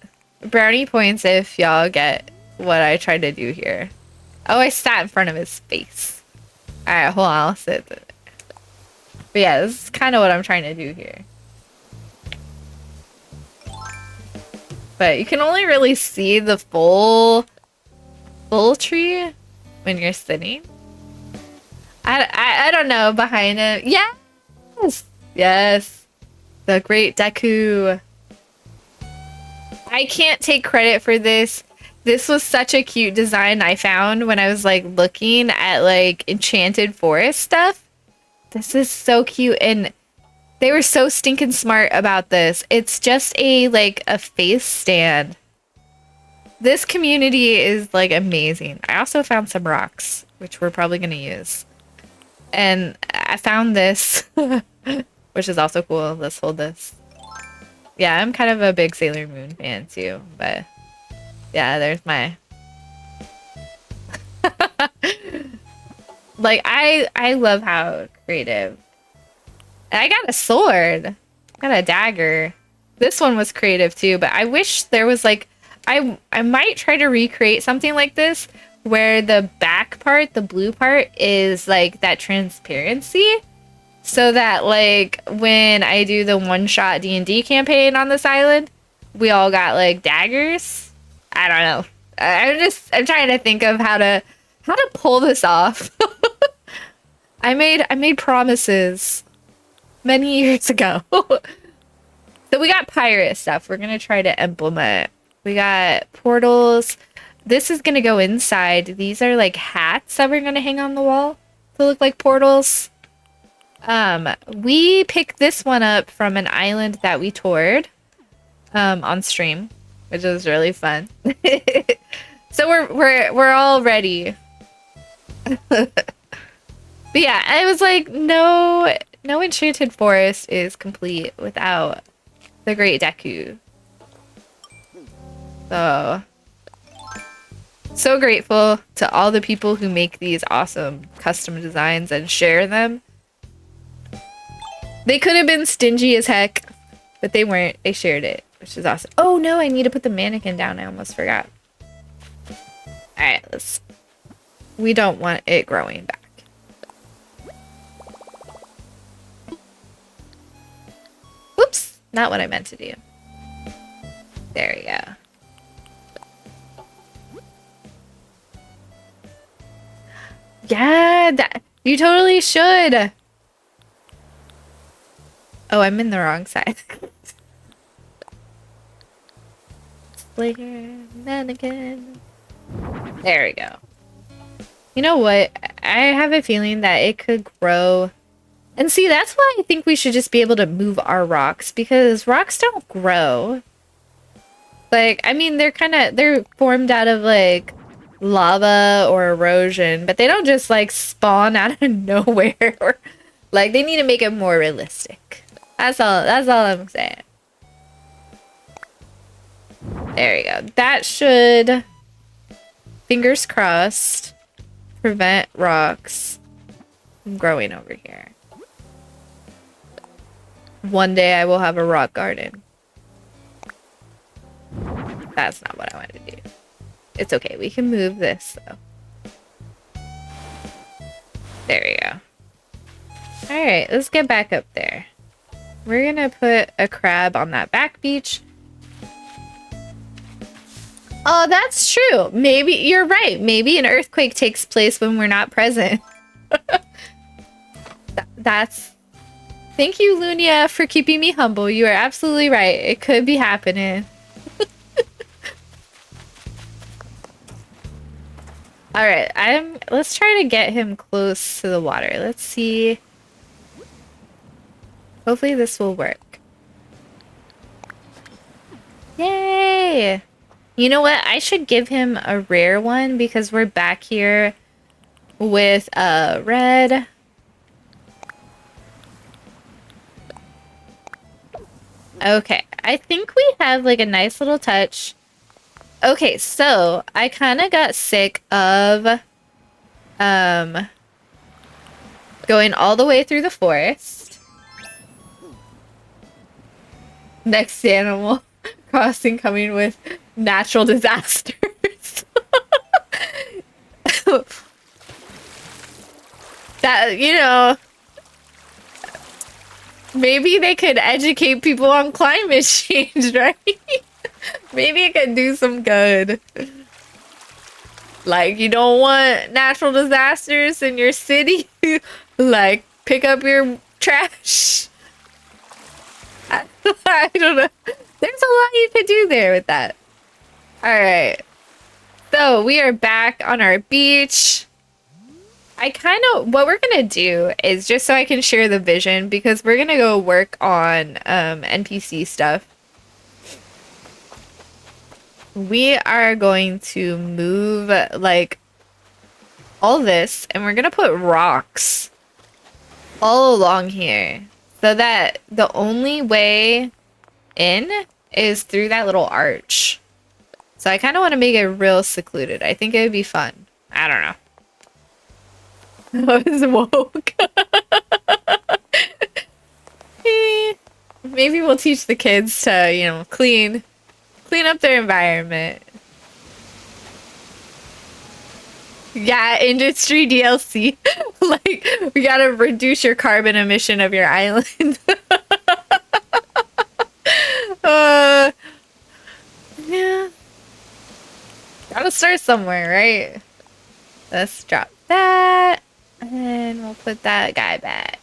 brownie points if y'all get what I tried to do here. Oh, I sat in front of his face. Alright, hold on, I'll sit there. But yeah, this is kind of what I'm trying to do here. But you can only really see the full tree when you're sitting. I don't know, behind it. Yes! Yes. The Great Deku. I can't take credit for this. This was such a cute design I found when I was like looking at like Enchanted Forest stuff. This is so cute, and they were so stinking smart about this. It's just a face stand. This community is like amazing. I also found some rocks, which we're probably gonna use. And I found this, which is also cool. Let's hold this. Yeah, I'm kind of a big Sailor Moon fan too, but yeah, there's my... Like, I love how creative. And I got a sword. I got a dagger. This one was creative too, but I wish there was like... I might try to recreate something like this where the back part, the blue part, is like that transparency. So that like when I do the one-shot D&D campaign on this island, we all got like daggers. I don't know. I'm trying to think of how to pull this off. I made promises many years ago. So we got pirate stuff we're gonna try to implement. We got portals. This is gonna go inside. These are like hats that we're gonna hang on the wall to look like portals. We picked this one up from an island that we toured on stream, which was really fun. So we're all ready. But yeah, I was like, no Enchanted Forest is complete without the Great Deku. So grateful to all the people who make these awesome custom designs and share them. They could have been stingy as heck, but they weren't. They shared it, which is awesome. Oh no, I need to put the mannequin down. I almost forgot. Alright, we don't want it growing back. Whoops, not what I meant to do. There we go. Yeah, you totally should. Oh, I'm in the wrong side. Slayer, mannequin. There we go. You know what? I have a feeling that it could grow. And see, that's why I think we should just be able to move our rocks, because rocks don't grow. Like, I mean, they're formed out of like lava or erosion, but they don't just like spawn out of nowhere. Like, they need to make it more realistic. That's all I'm saying. There we go. That should, fingers crossed, prevent rocks from growing over here. One day I will have a rock garden. That's not what I wanted to do. It's okay. We can move this, though. There we go. Alright, let's get back up there. We're gonna put a crab on that back beach. Oh, that's true. Maybe you're right. Maybe an earthquake takes place when we're not present. That's... Thank you, Lunia, for keeping me humble. You are absolutely right. It could be happening. Alright, let's try to get him close to the water. Let's see. Hopefully this will work. Yay! You know what? I should give him a rare one because we're back here with a red. Okay, I think we have like a nice little touch. Okay, so I kind of got sick of going all the way through the forest. Next Animal Crossing coming with natural disasters. That, you know, maybe they could educate people on climate change, right? Maybe it could do some good. Like, you don't want natural disasters in your city? Like, pick up your trash. I don't know. There's a lot you could do there with that. Alright. So, we are back on our beach. What we're gonna do is, just so I can share the vision, because we're gonna go work on NPC stuff. We are going to move, like, all this, and we're gonna put rocks all along here, so that the only way in is through that little arch. So I kind of want to make it real secluded. I think it would be fun. I don't know. I was woke. Maybe we'll teach the kids to, you know, clean up their environment. Yeah, industry DLC. Like, we gotta reduce your carbon emission of your island. Yeah. Gotta start somewhere, right? Let's drop that. And we'll put that guy back.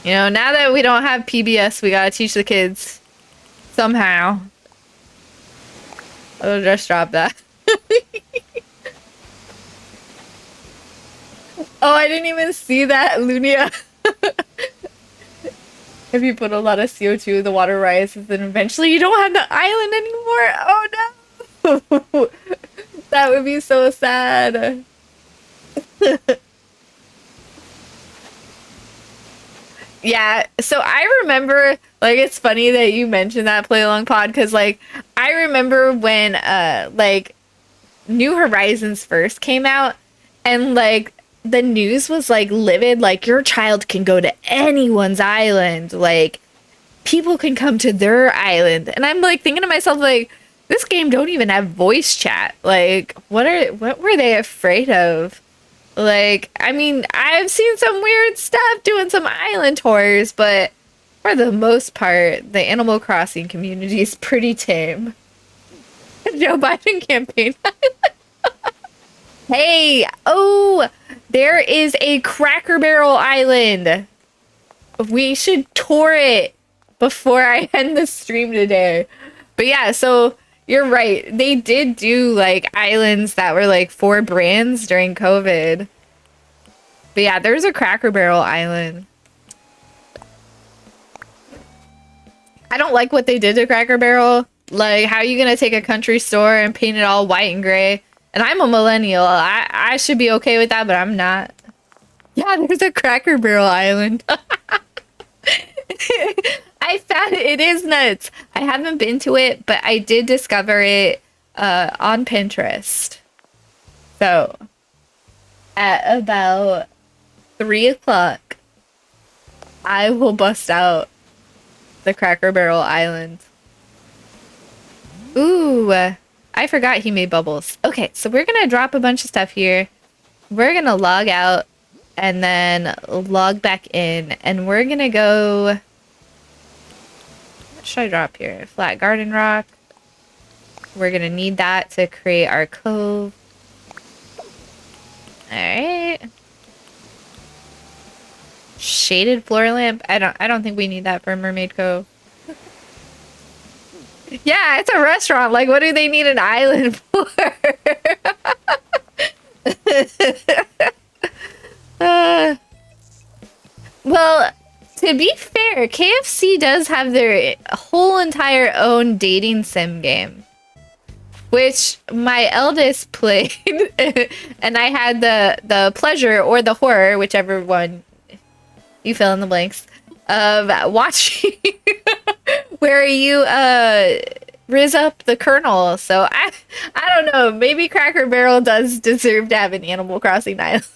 You know, now that we don't have PBS, we gotta teach the kids somehow. I'll just drop that. Oh, I didn't even see that, Lunia. If you put a lot of CO2, the water rises, then eventually you don't have the island anymore. Oh no! That would be so sad. Yeah, so I remember, like, it's funny that you mentioned that Play Along Pod, because, like, I remember when, like, New Horizons first came out, and, like, the news was, like, livid, like, your child can go to anyone's island, like, people can come to their island, and I'm, like, thinking to myself, like, this game don't even have voice chat, like, what were they afraid of? Like, I mean, I've seen some weird stuff doing some island tours, but for the most part, the Animal Crossing community is pretty tame. Joe Biden campaign. Hey, oh, there is a Cracker Barrel Island. We should tour it before I end the stream today. But yeah, so you're right. They did do, like, islands that were, like, for brands during COVID. But yeah, there's a Cracker Barrel Island. I don't like what they did to Cracker Barrel. Like, how are you gonna take a country store and paint it all white and gray? And I'm a millennial. I should be okay with that, but I'm not. Yeah, there's a Cracker Barrel island. I found it is nuts. I haven't been to it, but I did discover it on Pinterest. So at about 3 o'clock, I will bust out the Cracker Barrel island. Ooh, I forgot he made bubbles. Okay, so we're gonna drop a bunch of stuff here. We're gonna log out and then log back in, and we're gonna go. What should I drop here? Flat garden rock. We're gonna need that to create our cove. Alright. Shaded floor lamp. I don't think we need that for Mermaid Cove. Yeah, it's a restaurant. Like, what do they need an island for? Well, to be fair, KFC does have their whole entire own dating sim game, which my eldest played, and I had the pleasure or the horror, whichever one you fill in the blanks, of watching, where you riz up the Colonel. So I don't know. Maybe Cracker Barrel does deserve to have an Animal Crossing island.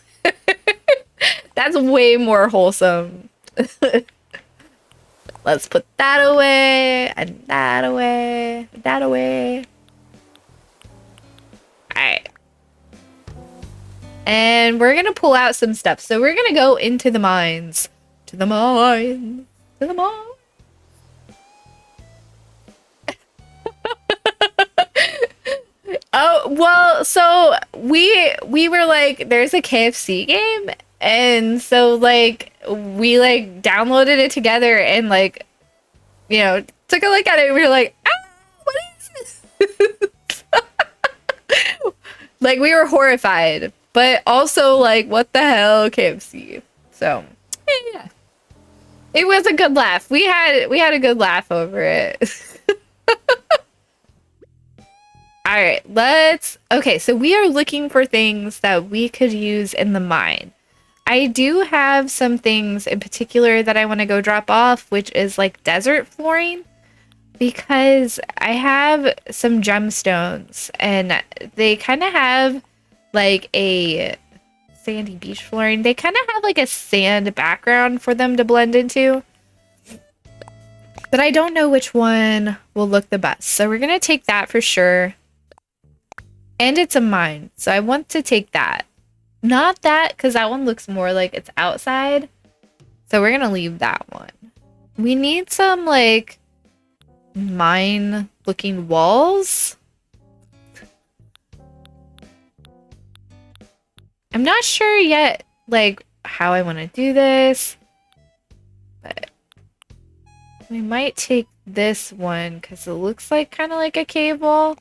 That's way more wholesome. Let's put that away and that away, that away. Alright. And we're gonna pull out some stuff. So we're gonna go into the mines. To the mines. To the mines. Oh, well, so we were like, there's a KFC game, and so like we like downloaded it together and like, you know, took a look at it and we were like, ah, what is this? Like, we were horrified, but also like, what the hell, KFC? So yeah, it was a good laugh. We had a good laugh over it. All right, okay, so we are looking for things that we could use in the mine. I do have some things in particular that I want to go drop off, which is like desert flooring, because I have some gemstones and they kind of have like a sandy beach flooring. They kind of have like a sand background for them to blend into, but I don't know which one will look the best. So we're going to take that for sure. And it's a mine, so I want to take that. Not that, because that one looks more like it's outside. So we're going to leave that one. We need some, like, mine-looking walls. I'm not sure yet, like, how I want to do this. But we might take this one, because it looks like kind of like a cave wall.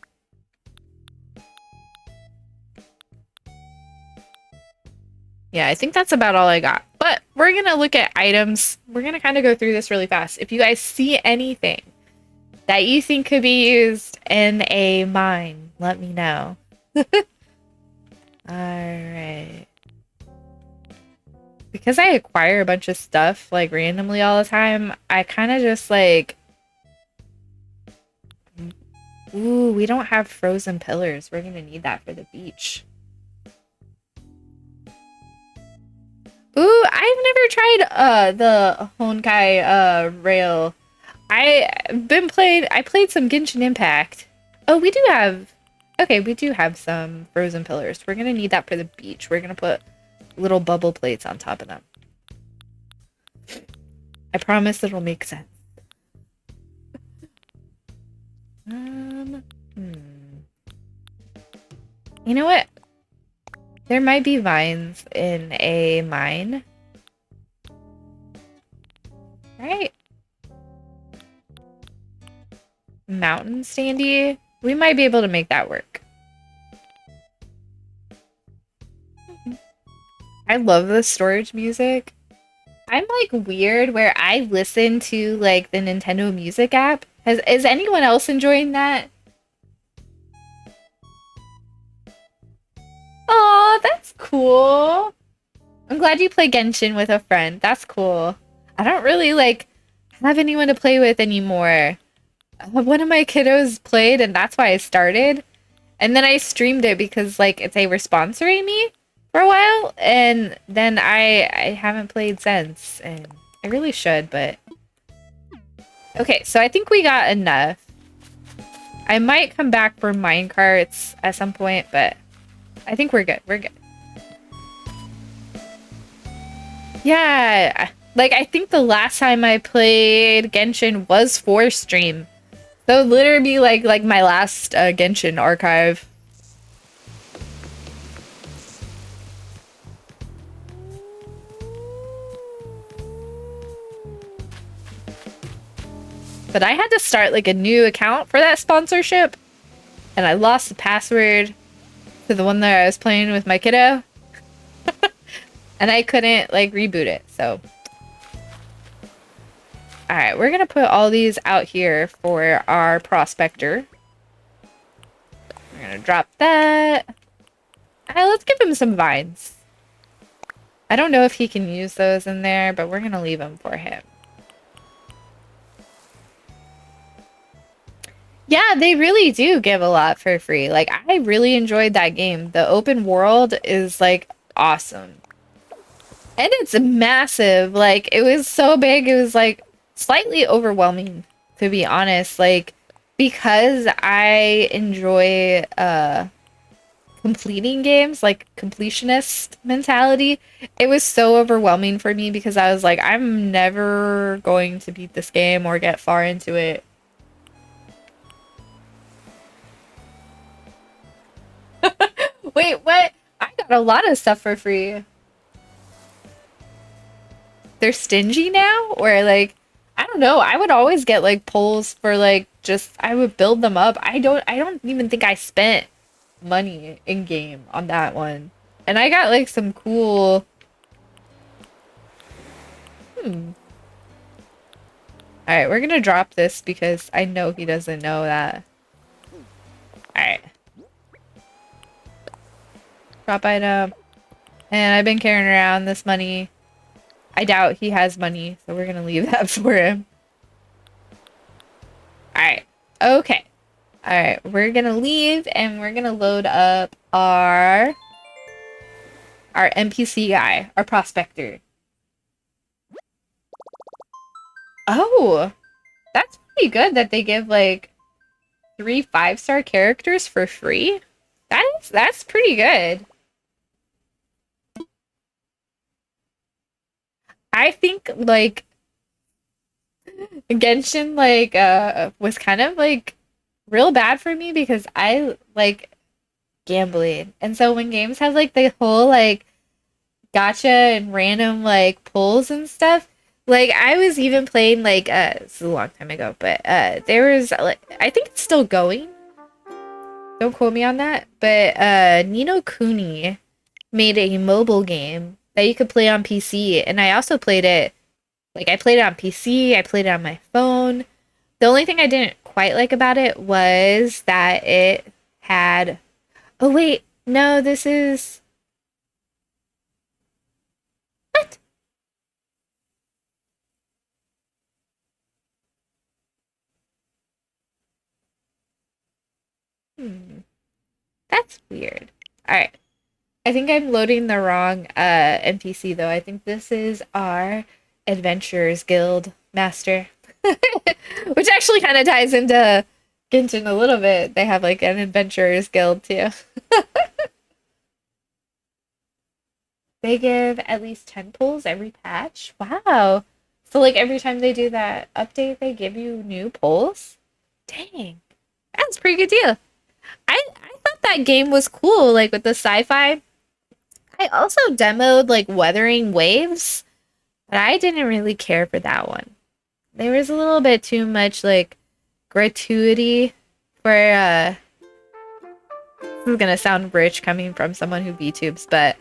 Yeah, I think that's about all I got. But we're going to look at items. We're going to kind of go through this really fast. If you guys see anything that you think could be used in a mine, let me know. Alright. Because I acquire a bunch of stuff, like, randomly all the time, I kind of just, like... Ooh, we don't have frozen pillars. We're going to need that for the beach. Ooh, I've never tried the Honkai rail. I played some Genshin Impact. Oh, we do have, okay, we do have some frozen pillars. We're gonna need that for the beach. We're gonna put little bubble plates on top of them. I promise it'll make sense. You know what? There might be vines in a mine. Right? Mountain standee. We might be able to make that work. I love the storage music. I'm like weird where I listen to like the Nintendo Music app. Is anyone else enjoying that? Oh, that's cool. I'm glad you play Genshin with a friend. That's cool. I don't really like have anyone to play with anymore. One of my kiddos played and that's why I started. And then I streamed it because like they were sponsoring me for a while and then I haven't played since and I really should, but okay, so I think we got enough. I might come back for minecarts at some point, but I think we're good. We're good. Yeah, like I think the last time I played Genshin was for stream. So literally like my last Genshin archive. But I had to start like a new account for that sponsorship and I lost the password to the one that I was playing with my kiddo. And I couldn't like reboot it. So all right, we're gonna put all these out here for our prospector. We're gonna drop that. Let's give him some vines. I don't know if he can use those in there, but we're gonna leave them for him. Yeah, they really do give a lot for free. Like, I really enjoyed that game. The open world is, like, awesome. And it's massive. Like, it was so big, it was, like, slightly overwhelming, to be honest. Like, because I enjoy, completing games, like completionist mentality, it was so overwhelming for me because I was like, I'm never going to beat this game or get far into it. Wait, what? I got a lot of stuff for free. They're stingy now? Or like, I don't know. I would always get like polls for like just I would build them up. I don't even think I spent money in game on that one. And I got like some cool hmm. Alright, we're gonna drop this because I know he doesn't know that. Alright. Drop item. And I've been carrying around this money. I doubt he has money, so we're gonna leave that for him. Alright. Okay. Alright, we're gonna leave and we're gonna load up our NPC guy, our prospector. Oh, that's pretty good that they give like 3 5-star characters for free. That's pretty good. I think like Genshin like was kind of like real bad for me because I like gambling. And so when games have like the whole like gotcha and random like pulls and stuff, like I was even playing like this is a long time ago, but there was like I think it's still going. Don't quote me on that, but Nino Kuni made a mobile game that you could play on PC, and I also played it. Like I played it on PC, I played it on my phone. The only thing I didn't quite like about it was that it had. Oh wait, no, this is what? Hmm, that's weird. All right, I think I'm loading the wrong NPC though. I think this is our Adventurers Guild Master. Which actually kind of ties into Genshin a little bit. They have like an Adventurers Guild too. They give at least 10 pulls every patch. Wow. So like every time they do that update, they give you new pulls? Dang. That's a pretty good deal. I thought that game was cool, like with the sci-fi. I also demoed like Weathering Waves, but I didn't really care for that one. There was a little bit too much like gratuity for this is gonna sound rich coming from someone who VTubes, but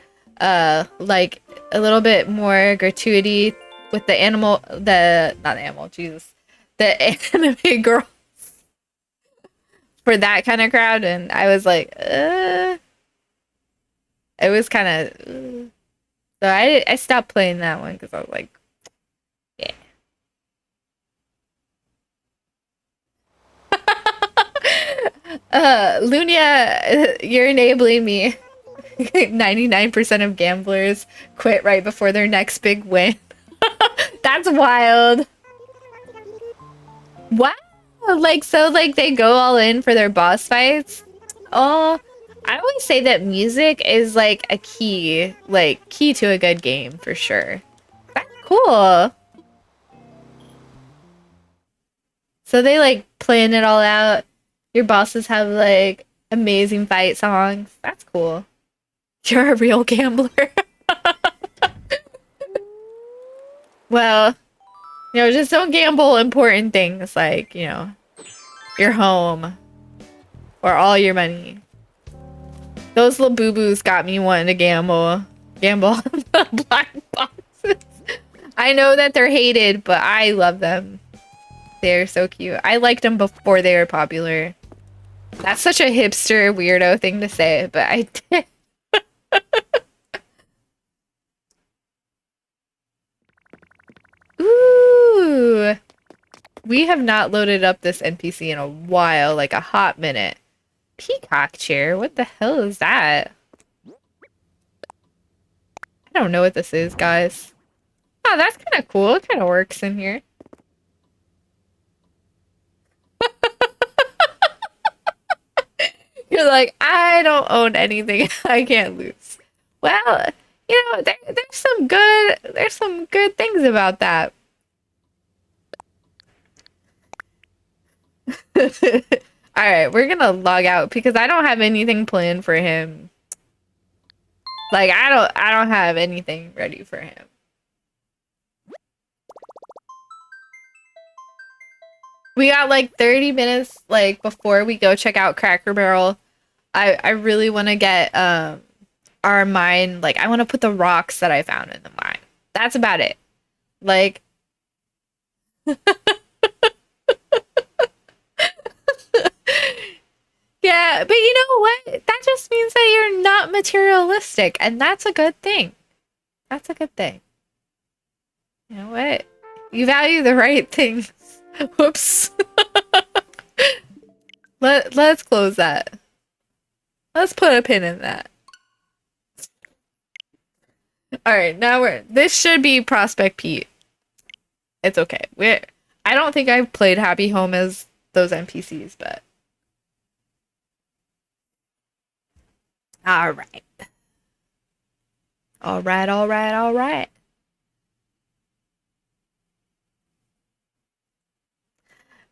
like a little bit more gratuity with the animal the not animal, Jesus. The anime girl for that kind of crowd and I was like, it was kind of So I stopped playing that one because I was like, yeah. Lunia, you're enabling me. 99% of gamblers quit right before their next big win. That's wild. Wow. Like, so, like, they go all in for their boss fights? Oh, I always say that music is, like, a key, key to a good game, for sure. That's cool. So they, like, plan it all out. Your bosses have, like, amazing fight songs. That's cool. You're a real gambler. Well, just don't gamble important things like, your home or all your money. Those little boo-boos got me wanting to gamble. Gamble on the black boxes. I know that they're hated, but I love them. They're so cute. I liked them before they were popular. That's such a hipster weirdo thing to say, but I did. Ooh. We have not loaded up this NPC in a while, like a hot minute. Peacock chair? What the hell is that? I don't know what this is, guys. Oh, that's kind of cool. It kind of works in here. You're like, I don't own anything I can't lose. Well, there's some good things about that. All right, we're gonna log out because I don't have anything planned for him. Like, I don't have anything ready for him. We got like 30 minutes like before we go check out Cracker Barrel. I really want to get our mine, like I want to put the rocks that I found in the mine. That's about it. Like yeah, but you know what? That just means that you're not materialistic, and that's a good thing. That's a good thing. You know what? You value the right things. Whoops. Let's close that. Let's put a pin in that. Alright, now this should be Prospect Pete. It's okay. I don't think I've played Happy Home as those NPCs, but alright. Alright.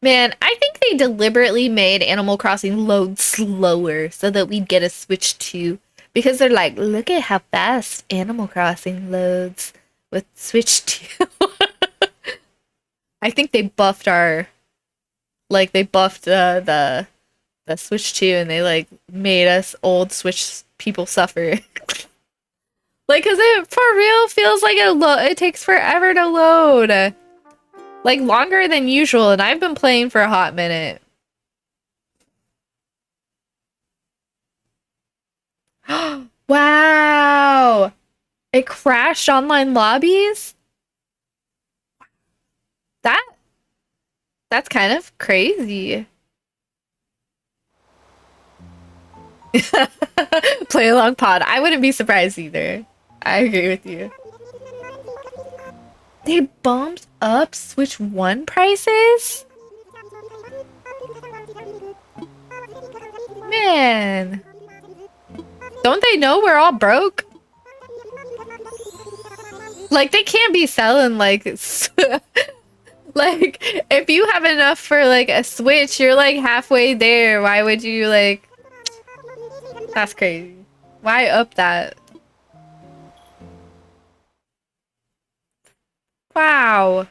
Man, I think they deliberately made Animal Crossing load slower so that we'd get a Switch 2. Because they're like, look at how fast Animal Crossing loads with Switch 2. I think they buffed the Switch 2 and they like made us old Switch people suffer. Like, cause it for real feels like it takes forever to load. Like longer than usual, and I've been playing for a hot minute. Wow! It crashed online lobbies? That's kind of crazy. Play along pod. I wouldn't be surprised either. I agree with you. They bumped up Switch 1 prices? Man. Don't they know we're all broke? Like, they can't be selling, like... like, if you have enough for, like, a Switch, you're, like, halfway there. Why would you, like... That's crazy. Why up that? Wow.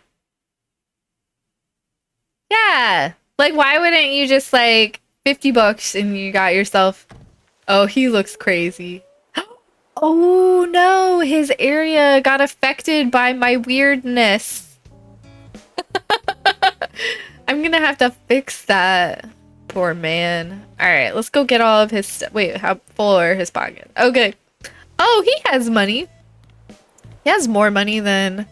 Yeah. Like, why wouldn't you just, like, 50 bucks and you got yourself... Oh, he looks crazy. Oh, no. His area got affected by my weirdness. I'm gonna have to fix that. Poor man. Alright, let's go get all of his stuff. Wait, how full are his pockets? Okay. Oh, he has money. He has more money than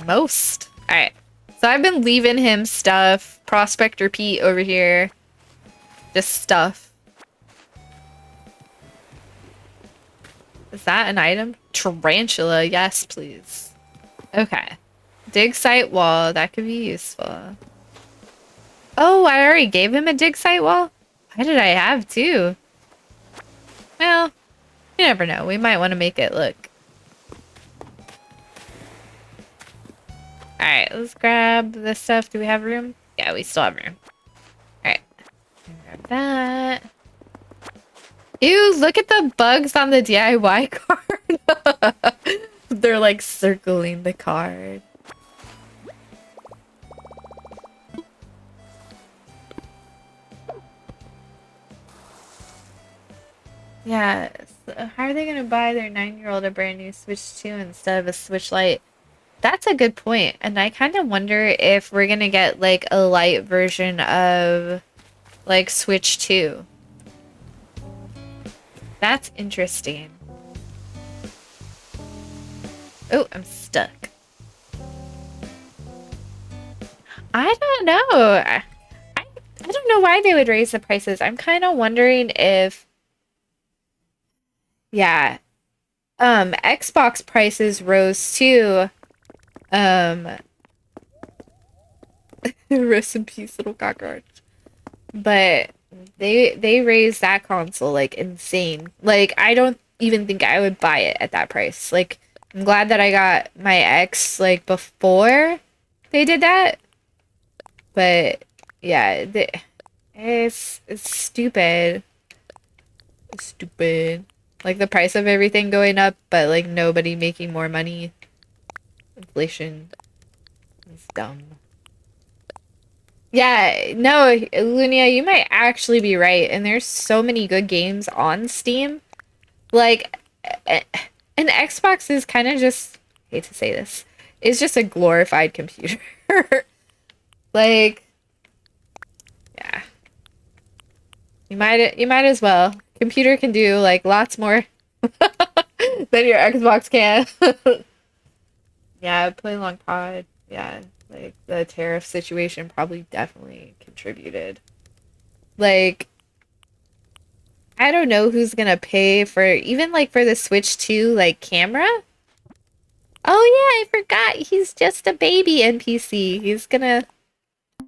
most. Alright. So I've been leaving him stuff. Prospector Pete over here. Just stuff. Is that an item? Tarantula, yes, please. Okay. Dig site wall, that could be useful. Oh, I already gave him a dig site wall? Why did I have two? Well, you never know. We might want to make it look. Alright, let's grab this stuff. Do we have room? Yeah, we still have room. Alright. Grab that. Ew, look at the bugs on the DIY card. They're like circling the card. Yeah, so how are they gonna buy their 9-year-old a brand new Switch 2 instead of a Switch Lite? That's a good point, and I kind of wonder if we're gonna get like a light version of like Switch 2. That's interesting. Oh, I'm stuck. I don't know. I don't know why they would raise the prices. I'm kind of wondering if, yeah, Xbox prices rose too. Rest in peace, little cockroach. But they raised that console like insane. Like I don't even think I would buy it at that price. Like I'm glad that I got my X like before they did that. But yeah, it's stupid. It's stupid. Like the price of everything going up, but like nobody making more money. Inflation is dumb. Yeah, no, Lunia, you might actually be right. And there's so many good games on Steam. Like, an Xbox is kind of just, I hate to say this, it's just a glorified computer. Like, yeah. You might as well. Computer can do like lots more than your Xbox can. Yeah, play long pod. Yeah, like the tariff situation probably definitely contributed. Like, I don't know who's gonna pay for even like for the Switch 2 like camera. Oh yeah, I forgot he's just a baby NPC. He's gonna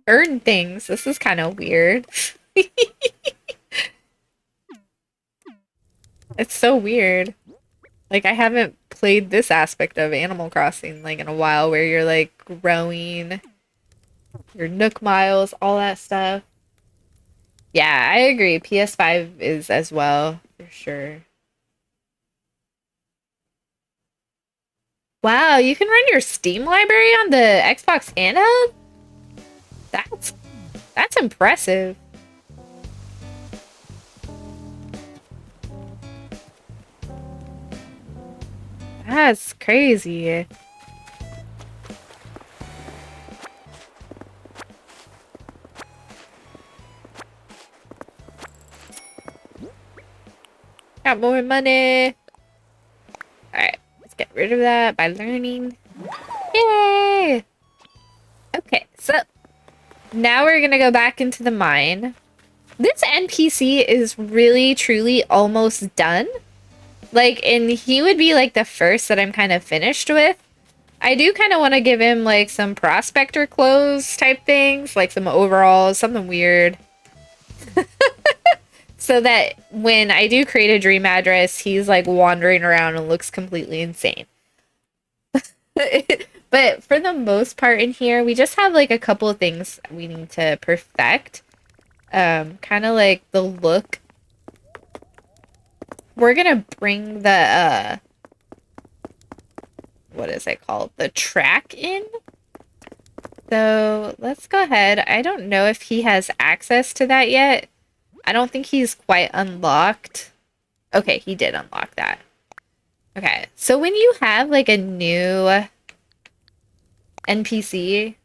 earn things. This is kind of weird. It's so weird. Like I haven't played this aspect of Animal Crossing like in a while where you're like growing your Nook miles, all that stuff. Yeah, I agree. PS5 is as well, for sure. Wow, you can run your Steam library on the Xbox handheld? That's that's impressive. That's crazy. Got more money. Alright, let's get rid of that by learning. Yay! Okay, so now we're gonna go back into the mine. This NPC is really, truly almost done. Like, and he would be like the first that I'm kind of finished with. I do kind of want to give him like some prospector clothes type things, like some overalls, something weird. So that when I do create a dream address, he's like wandering around and looks completely insane. But for the most part in here, we just have like a couple of things we need to perfect. Kind of like the look. We're gonna bring the, what is it called? The track in. So let's go ahead. I don't know if he has access to that yet. I don't think he's quite unlocked. Okay, he did unlock that. Okay, so when you have like a new NPC,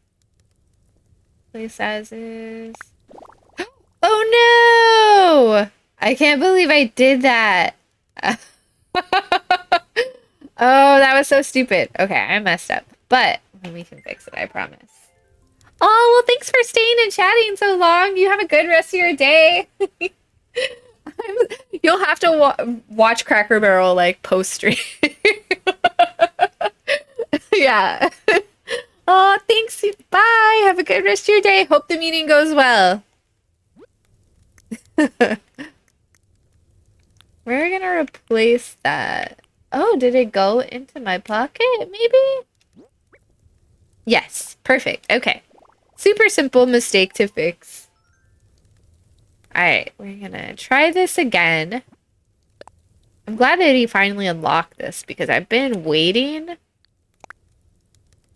place as is. Oh no! I can't believe I did that. Oh, that was so stupid. Okay, I messed up. But we can fix it, I promise. Oh, well, thanks for staying and chatting so long. You have a good rest of your day. You'll have to watch Cracker Barrel like post stream. Yeah. Oh, thanks. Bye. Have a good rest of your day. Hope the meeting goes well. We're gonna replace that. Oh, did it go into my pocket? Maybe? Yes. Perfect. Okay. Super simple mistake to fix. Alright, we're gonna try this again. I'm glad that he finally unlocked this because I've been waiting.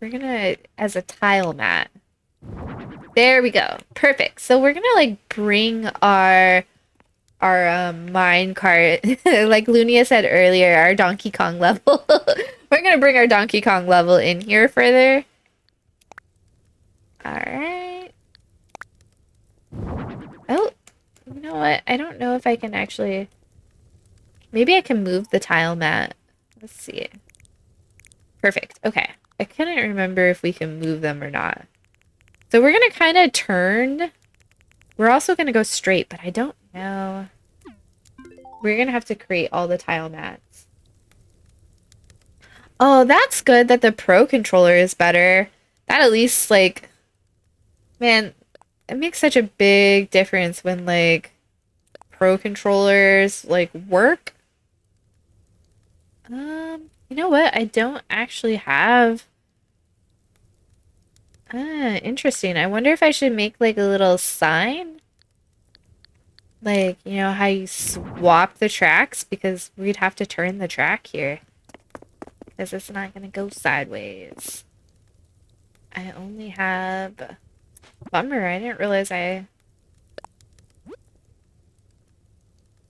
We're gonna, as a tile mat. There we go. Perfect. So we're gonna like bring our mine cart, like Lunia said earlier, our Donkey Kong level. We're gonna bring our Donkey Kong level in here further. Alright. Oh, you know what? I don't know if I can actually... Maybe I can move the tile mat. Let's see. Perfect. Okay. I couldn't remember if we can move them or not. So we're gonna kind of turn. We're also gonna go straight, but I don't know. We're gonna have to create all the tile mats. Oh, that's good that the Pro controller is better. That at least, like, man, it makes such a big difference when, like, Pro controllers, like, work. You know what? I don't actually have... interesting. I wonder if I should make, like, a little sign? Like, you know, how you swap the tracks? Because we'd have to turn the track here. Because it's not gonna go sideways. I only have... Bummer, I didn't realize I...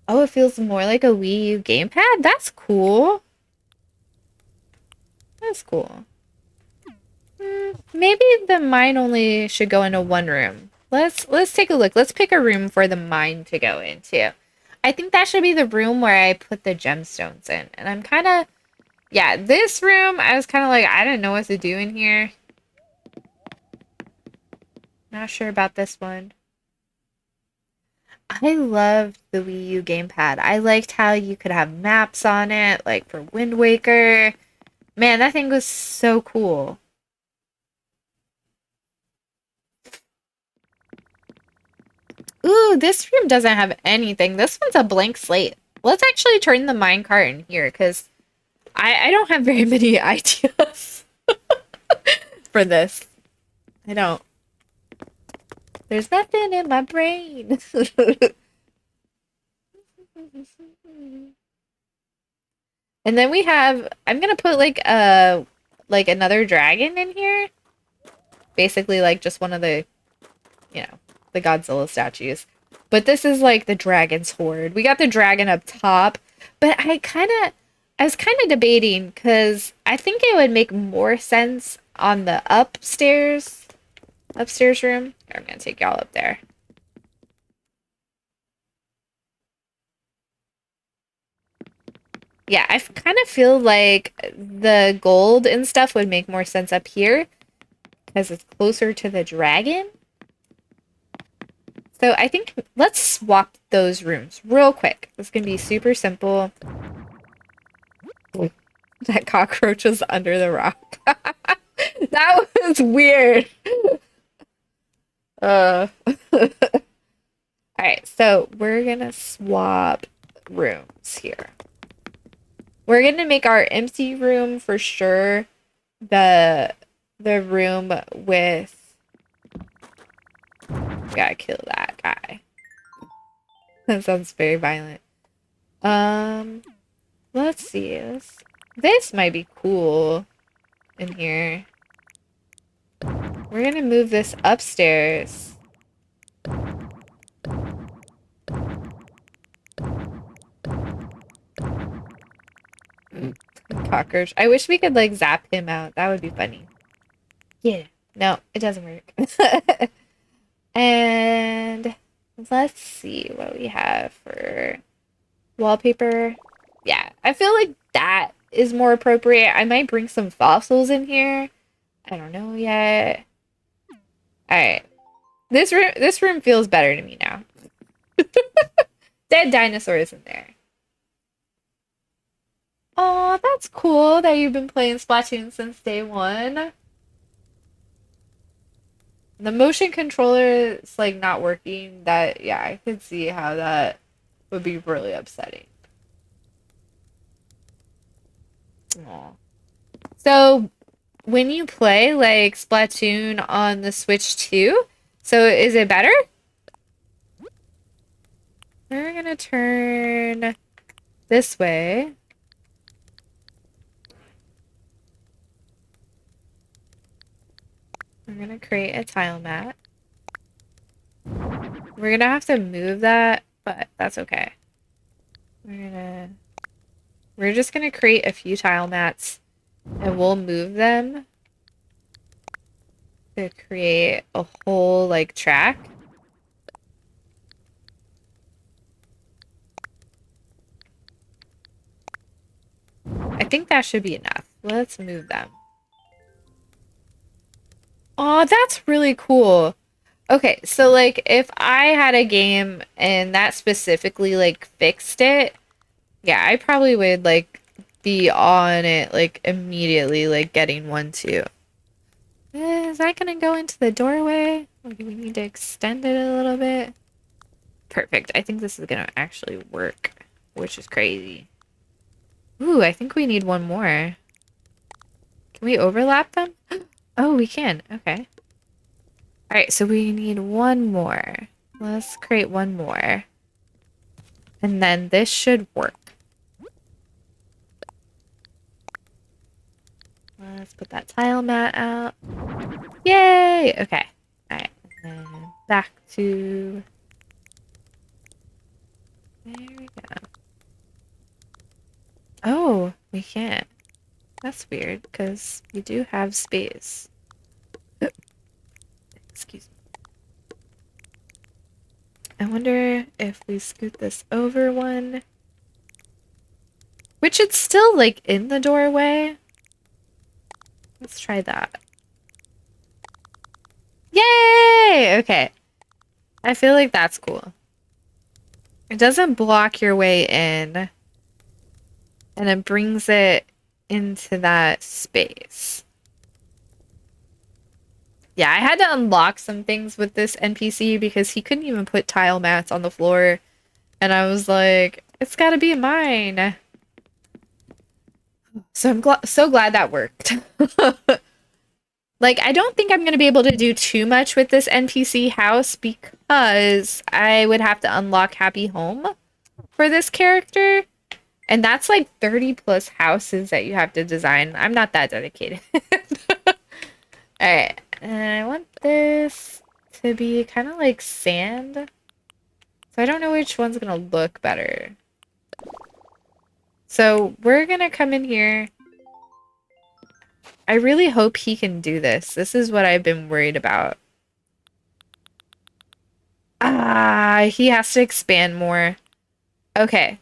Oh, it feels more like a Wii U gamepad? That's cool. That's cool. Maybe the mine only should go into one room. Let's take a look. Let's pick a room for the mine to go into. I think that should be the room where I put the gemstones in. And I'm kind of... Yeah, this room, I was kind of like, I didn't know what to do in here. Not sure about this one. I loved the Wii U gamepad. I liked how you could have maps on it, like for Wind Waker. Man, that thing was so cool. Ooh, this room doesn't have anything. This one's a blank slate. Let's actually turn the minecart in here, because I don't have very many ideas for this. I don't. There's nothing in my brain. And then we have, I'm gonna put like another dragon in here. Basically like just one of the, you know, the Godzilla statues. But this is like the dragon's horde. We got the dragon up top, but I was kind of debating because I think it would make more sense on the upstairs room. I'm gonna take y'all up there. Yeah, I kind of feel like the gold and stuff would make more sense up here because it's closer to the dragon. So I think let's swap those rooms real quick. This is gonna be super simple. That cockroach was under the rock. That was weird. All right, so we're gonna swap rooms here. We're gonna make our empty room for sure the room with... Gotta kill that guy. That sounds very violent. Let's see. This might be cool in here. We're gonna move this upstairs. Cockroach. I wish we could like zap him out. That would be funny. Yeah. No, it doesn't work. And let's see what we have for wallpaper. Yeah, I feel like that is more appropriate. I might bring some fossils in here. I don't know yet. All right. This room feels better to me now. Dead dinosaurs in there. Oh, that's cool that you've been playing Splatoon since day one. The motion controller is like not working. That yeah, I could see how that would be really upsetting. Aw. So when you play like Splatoon on the Switch 2, so is it better? We're gonna turn this way. We're gonna create a tile mat. We're gonna have to move that, but that's okay. We're just gonna create a few tile mats and we'll move them to create a whole like track. I think that should be enough. Let's move them. Oh, that's really cool. Okay, so like if I had a game and that specifically like fixed it, yeah, I probably would like be on it like immediately, like getting one too. Is that gonna go into the doorway? Or do we need to extend it a little bit? Perfect. I think this is gonna actually work, which is crazy. Ooh, I think we need one more. Can we overlap them? Oh, we can. Okay. All right, so we need one more. Let's create one more. And then this should work. Let's put that tile mat out. Yay! Okay. All right. And then back to... There we go. Oh, we can't. That's weird, because we do have space. Excuse me. I wonder if we scoot this over one. Which it's still, like, in the doorway. Let's try that. Yay! Okay. I feel like that's cool. It doesn't block your way in. And it brings it into that space. Yeah, I had to unlock some things with this NPC because he couldn't even put tile mats on the floor. And I was like, it's gotta be mine. So I'm so glad that worked. Like, I don't think I'm gonna be able to do too much with this NPC house because I would have to unlock Happy Home for this character. And that's like 30 plus houses that you have to design. I'm not that dedicated. Alright, and I want this to be kind of like sand. So I don't know which one's gonna look better. So we're gonna come in here. I really hope he can do this. This is what I've been worried about. Ah, he has to expand more. Okay.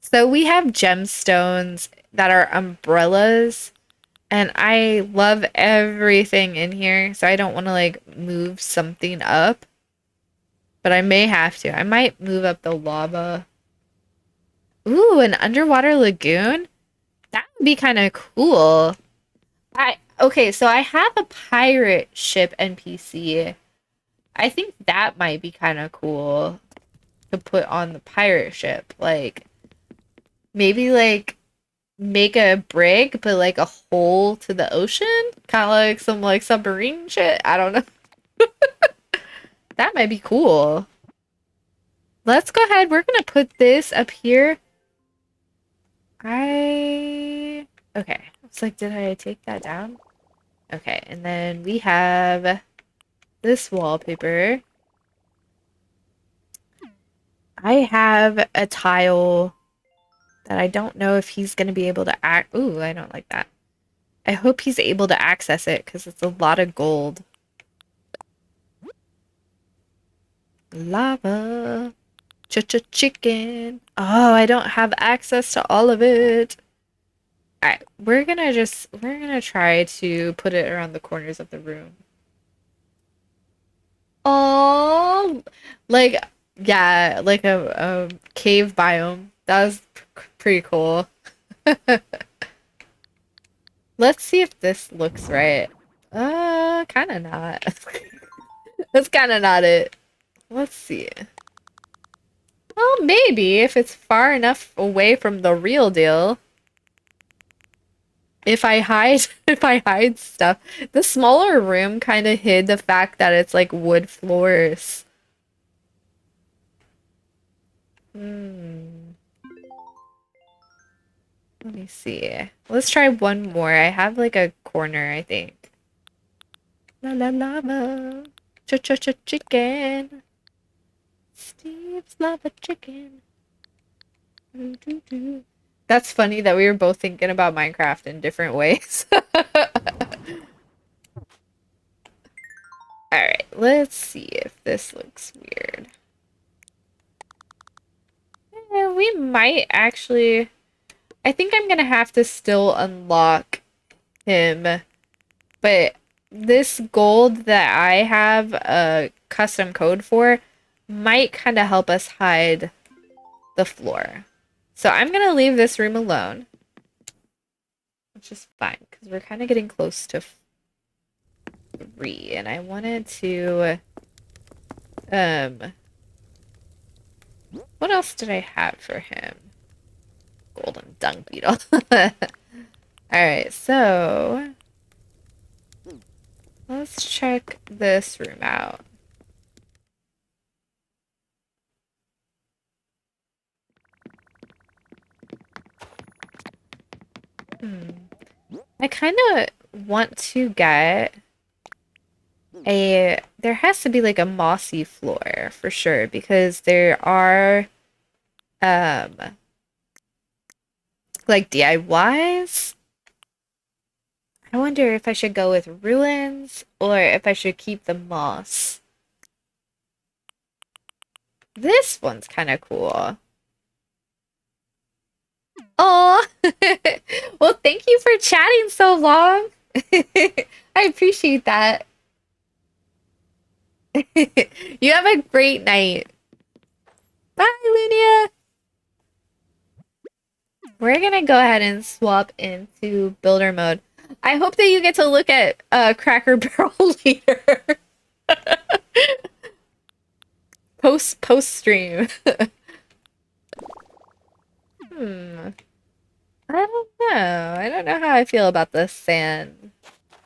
So we have gemstones that are umbrellas. And I love everything in here. So I don't want to like move something up. But I may have to. I might move up the lava. Ooh, an underwater lagoon? That would be kind of cool. Okay, so I have a pirate ship NPC. I think that might be kind of cool to put on the pirate ship. Like maybe like make a brig but like a hole to the ocean, kind of like some like submarine shit. I don't know. That might be cool. Let's go ahead. We're gonna put this up here. Okay. It's like, did I take that down? Okay, and then we have this wallpaper. I have a tile that I don't know if he's going to be able to Ooh, I don't like that. I hope he's able to access it because it's a lot of gold. Lava. Ch-ch-chicken. Oh, I don't have access to all of it. Alright, we're gonna try to put it around the corners of the room. Oh, like yeah, like a cave biome. That was pretty cool. Let's see if this looks right. Kind of not. That's kind of not it. Let's see. Well, maybe if it's far enough away from the real deal. If I hide, if I hide stuff. The smaller room kind of hid the fact that it's like wood floors. Hmm. Let me see. Let's try one more. I have like a corner, I think. La la lava. Ch ch ch chicken. Steve's lava chicken. Doo, doo, doo. That's funny that we were both thinking about Minecraft in different ways. Alright, let's see if this looks weird. We might actually... I think I'm gonna have to still unlock him. But this gold that I have a custom code for might kind of help us hide the floor. So I'm gonna leave this room alone. Which is fine, because we're kind of getting close to 3. And I wanted to... What else did I have for him? Golden dung beetle. Alright, so... Let's check this room out. I kind of want to get a... There has to be like a mossy floor for sure, because there are um like DIYs. I wonder if I should go with ruins or if I should keep the moss. This one's kind of cool. Oh, well, thank you for chatting so long. I appreciate that. You have a great night. Bye, Lunia. We're gonna go ahead and swap into builder mode. I hope that you get to look at Cracker Barrel later. Post stream. Hmm. I don't know. I don't know how I feel about this sand.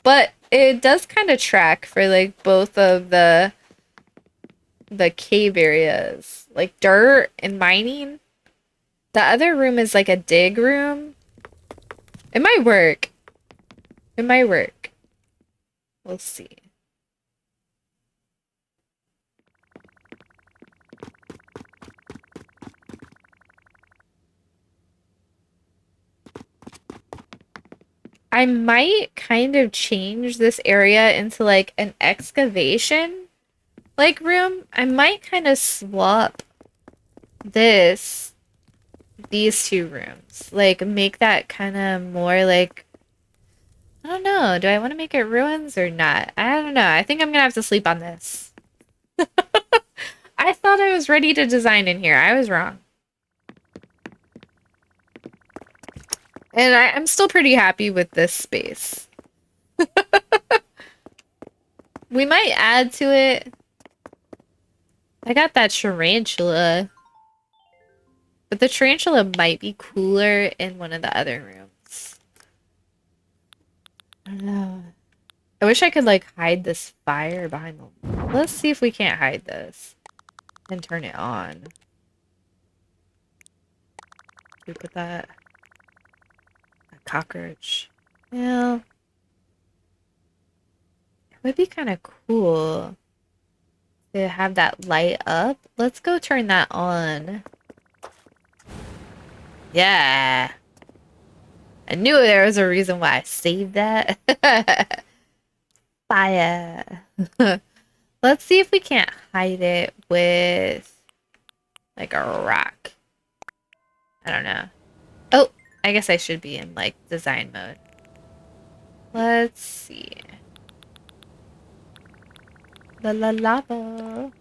But it does kind of track for like both of the cave areas. Like dirt and mining. The other room is like a dig room. It might work. It might work. We'll see. I might kind of change this area into like an excavation like room. I might kind of swap these two rooms. Like make that kind of more like, I don't know. Do I want to make it ruins or not? I don't know. I think I'm gonna have to sleep on this. I thought I was ready to design in here. I was wrong. And I'm still pretty happy with this space. We might add to it. I got that tarantula. But the tarantula might be cooler in one of the other rooms. I don't know. I wish I could like hide this fire behind the wall. Let's see if we can't hide this. And turn it on. We put that... A cockroach. Well... It would be kind of cool to have that light up. Let's go turn that on. Yeah. I knew there was a reason why I saved that. Fire. Let's see if we can't hide it with like a rock. I don't know. Oh, I guess I should be in like design mode. Let's see. La la lava.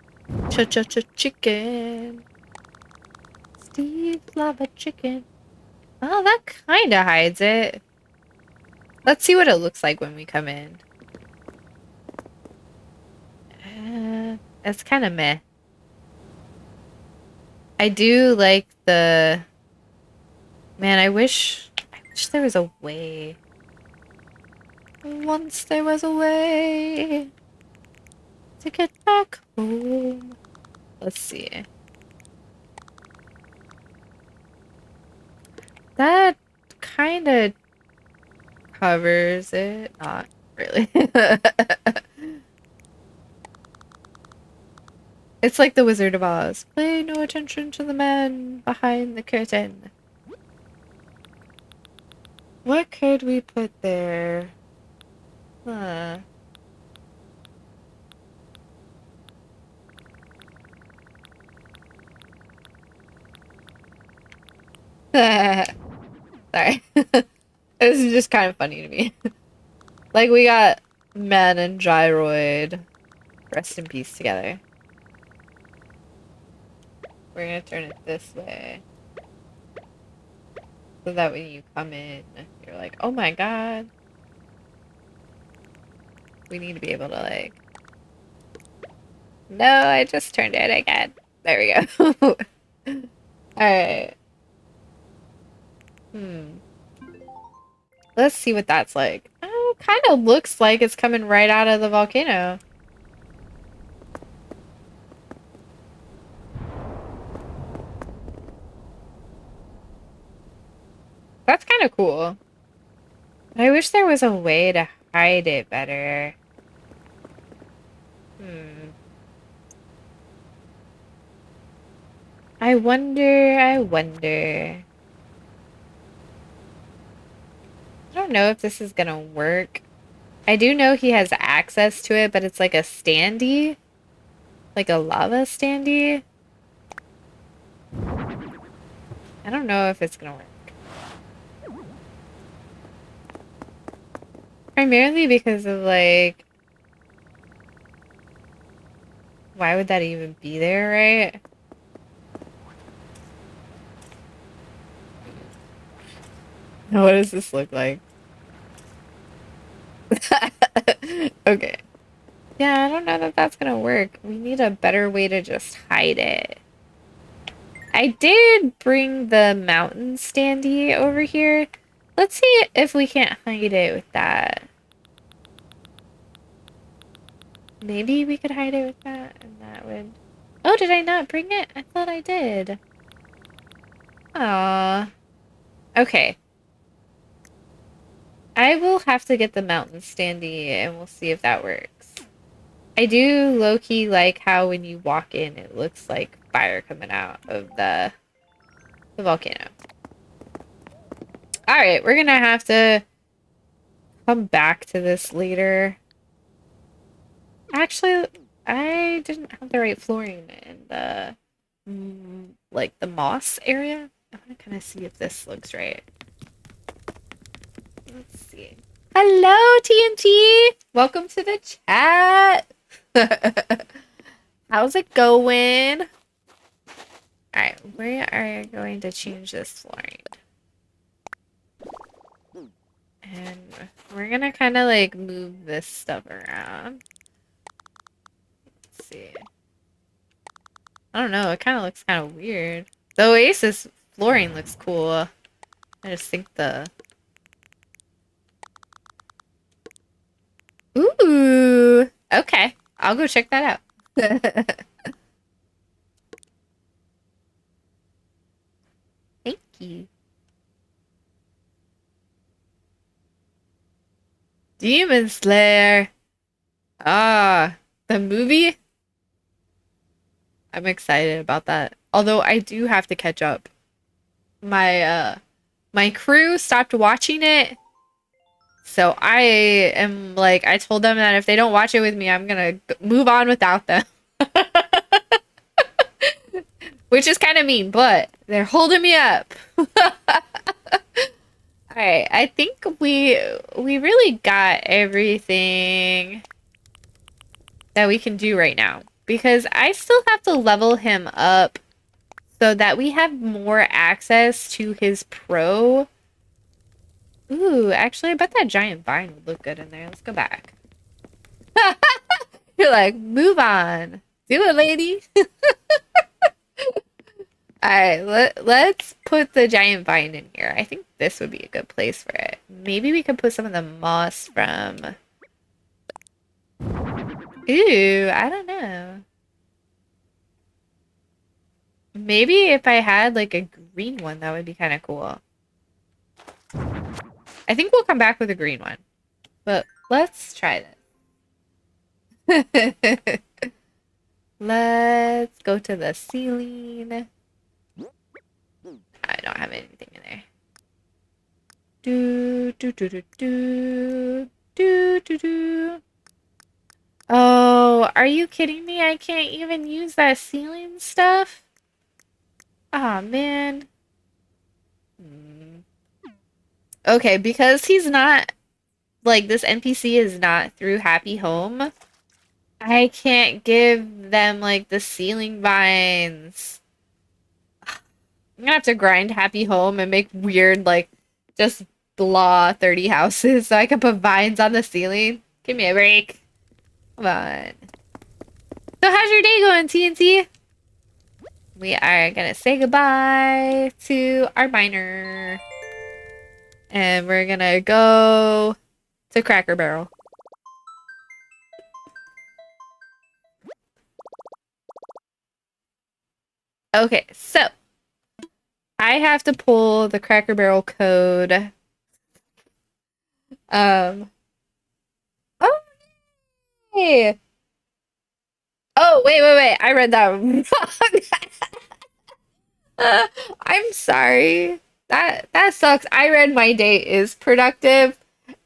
Cha cha cha chicken. Steve lava chicken. Oh, that kind of hides it. Let's see what it looks like when we come in. It's kind of meh. I do like the... Man, I wish there was a way. Once there was a way to get back home. Let's see. That kind of covers it. Not really. It's like the Wizard of Oz. Pay no attention to the man behind the curtain. What could we put there? Huh. Sorry. This is just kind of funny to me. Like, we got Men and Gyroid. Rest in peace together. We're gonna turn it this way. So that when you come in, you're like, oh my god. We need to be able to, like... No, I just turned it again. There we go. Alright. Let's see what that's like. Oh, kind of looks like it's coming right out of the volcano. That's kind of cool. I wish there was a way to hide it better. I wonder. I don't know if this is gonna work. I do know he has access to it, but it's like a standee. Like a lava standee. I don't know if it's gonna work. Primarily because of like... Why would that even be there, right? What does this look like? Okay. Yeah, I don't know that that's gonna work. We need a better way to just hide it. I did bring the mountain standee over here. Let's see if we can't hide it with that. Maybe we could hide it with that, and that would... Oh, did I not bring it? I thought I did. Aww. Okay. I will have to get the mountain standee, and we'll see if that works. I do low-key like how when you walk in, it looks like fire coming out of the volcano. Alright, we're gonna have to come back to this later. Actually, I didn't have the right flooring in the, like, the moss area. I want to kind of see if this looks right. Let's see. Hello, TNT! Welcome to the chat! How's it going? Alright, we are going to change this flooring. And we're gonna kind of, like, move this stuff around. Let's see. I don't know, it kind of looks kind of weird. The Oasis flooring looks cool. I just think the... Ooh! Okay, I'll go check that out. Thank you. Demon Slayer! Ah, the movie? I'm excited about that. Although I do have to catch up. My crew stopped watching it. So I am like, I told them that if they don't watch it with me, I'm gonna move on without them. Which is kind of mean, but they're holding me up. All right, I think we really got everything that we can do right now because I still have to level him up so that we have more access to his pro. Ooh, actually, I bet that giant vine would look good in there. Let's go back. You're like, move on. Do it, lady. All right, let's put the giant vine in here. I think this would be a good place for it. Maybe we could put some of the moss from... Ooh, I don't know. Maybe if I had like a green one, that would be kind of cool. I think we'll come back with a green one. But let's try this. Let's go to the ceiling. I don't have anything in there. Do do do do do do do do. Oh, are you kidding me? I can't even use that ceiling stuff. Ah, man. Hmm. Okay, because he's not like this NPC is not through Happy Home. I can't give them like the ceiling vines. I'm gonna have to grind Happy Home and make weird like just blah 30 houses so I can put vines on the ceiling. Give me a break. Come on. So how's your day going, TNT? We are gonna say goodbye to our miner. And we're gonna go to Cracker Barrel. Okay, so I have to pull the Cracker Barrel code. Um oh hey. Oh wait. I read that wrong. I'm sorry. That sucks. I read my day is productive,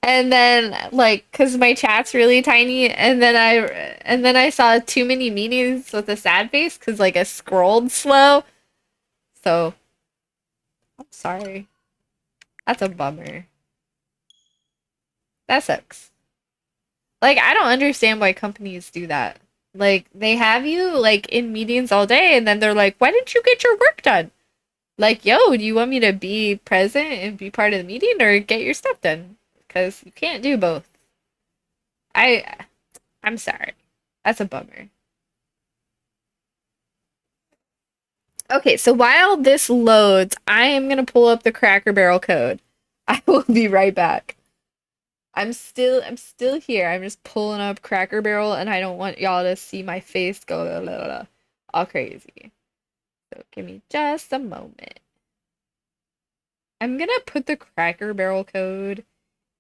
and then like cuz my chat's really tiny, and then I saw too many meetings with a sad face cuz like I scrolled slow. So, I'm sorry. That's a bummer. That sucks. Like I don't understand why companies do that. Like they have you like in meetings all day and then they're like, "Why didn't you get your work done?" Like, yo, do you want me to be present and be part of the meeting or get your stuff done? Because you can't do both. I, I'm sorry. That's a bummer. Okay, so while this loads, I am gonna pull up the Cracker Barrel code. I will be right back. I'm still here. I'm just pulling up Cracker Barrel, and I don't want y'all to see my face go blah, blah, blah, all crazy. So give me just a moment. I'm gonna put the Cracker Barrel code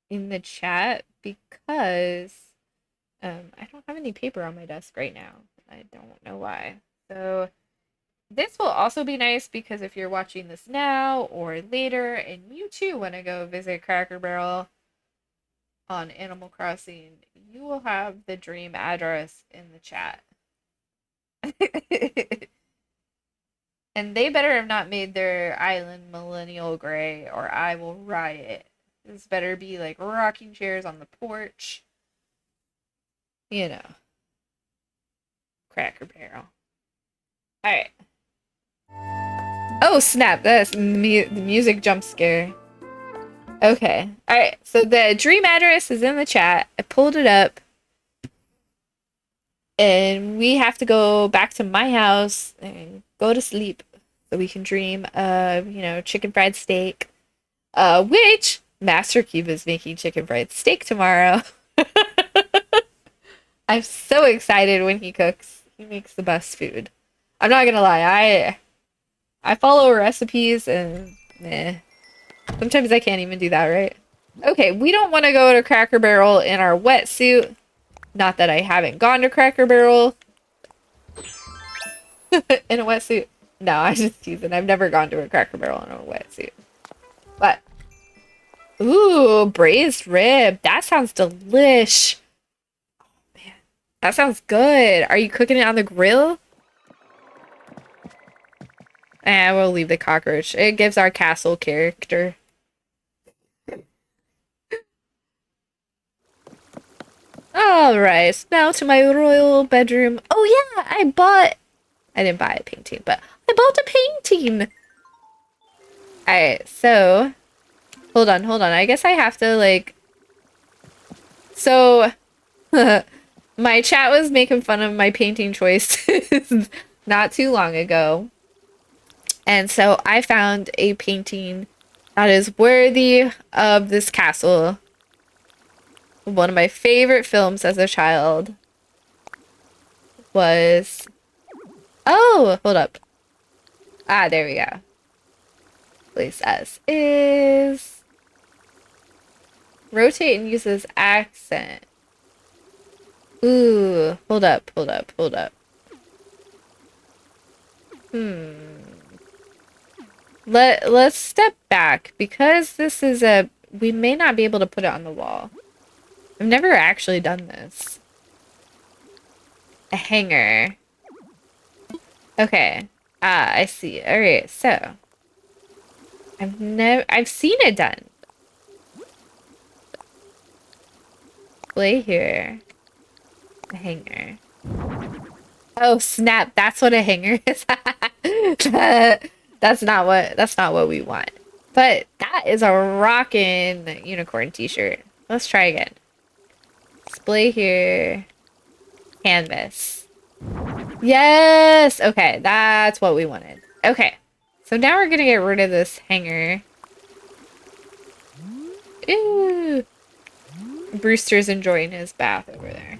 in the chat because I don't have any paper on my desk right now. I don't know why. So this will also be nice because if you're watching this now or later and you too want to go visit Cracker Barrel on Animal Crossing, you will have the dream address in the chat. And they better have not made their island millennial gray or I will riot. This better be like rocking chairs on the porch. You know, Cracker Barrel. Alright. Oh, snap. That's the music jump scare. Okay. Alright. So the dream address is in the chat. I pulled it up. And we have to go back to my house and go to sleep so we can dream of, chicken fried steak. Which Master Cube is making chicken fried steak tomorrow. I'm so excited when he cooks. He makes the best food. I'm not gonna lie, I follow recipes and sometimes I can't even do that, right? Okay, we don't want to go to Cracker Barrel in our wetsuit. Not that I haven't gone to Cracker Barrel in a wetsuit. No, I'm just teasing. I've never gone to a Cracker Barrel in a wetsuit. But, ooh, braised rib. That sounds delish. Man, that sounds good. Are you cooking it on the grill? We'll leave the cockroach. It gives our castle character. All right, now to my royal bedroom. Oh yeah, I didn't buy a painting, but I bought a painting. All right, so hold on. I guess I have to like. So, my chat was making fun of my painting choices not too long ago, and so I found a painting that is worthy of this castle. One of my favorite films as a child was. Oh, hold up. Ah, there we go. Place as is. Rotate and uses accent. Ooh, hold up. Hmm. Let's step back because this is a we may not be able to put it on the wall. I've never actually done this. A hanger. Okay. Ah, I see. All right. So, I've seen it done. Play here. A hanger. Oh, snap. That's what a hanger is. That's not what we want. But that is a rockin' unicorn t-shirt. Let's try again. Display here. Canvas. Yes! Okay, that's what we wanted. Okay. So now we're gonna get rid of this hanger. Ooh. Brewster's enjoying his bath over there.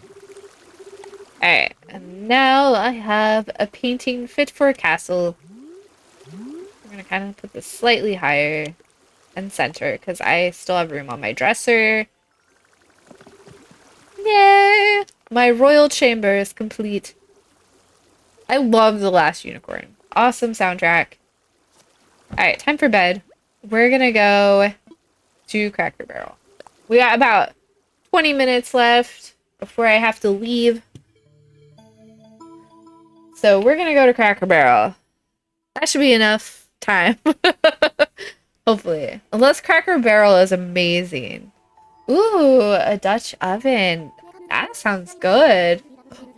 Alright, and now I have a painting fit for a castle. I'm gonna kind of put this slightly higher and center because I still have room on my dresser. Yay! My royal chamber is complete. I love The Last Unicorn. Awesome soundtrack. Alright, time for bed. We're gonna go to Cracker Barrel. We got about 20 minutes left before I have to leave. So we're gonna go to Cracker Barrel. That should be enough time. Hopefully. Unless Cracker Barrel is amazing. Ooh, a Dutch oven. That sounds good.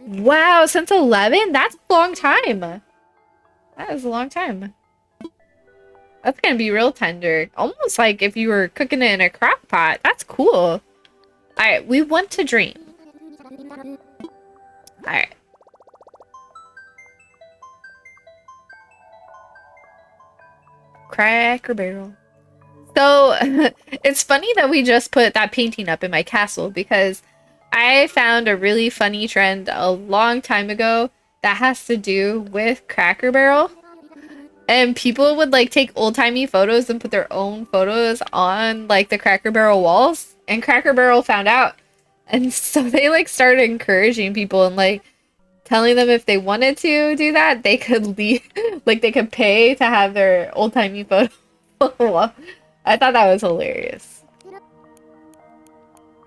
Wow, since 11? That's a long time. That is a long time. That's gonna be real tender. Almost like if you were cooking it in a crock pot. That's cool. Alright, we want to dream. Alright. Cracker Barrel. So, it's funny that we just put that painting up in my castle because I found a really funny trend a long time ago that has to do with Cracker Barrel. And people would like take old-timey photos and put their own photos on like the Cracker Barrel walls. And Cracker Barrel found out. And so they like started encouraging people and like telling them if they wanted to do that, they could leave, like they could pay to have their old-timey photo. I thought that was hilarious.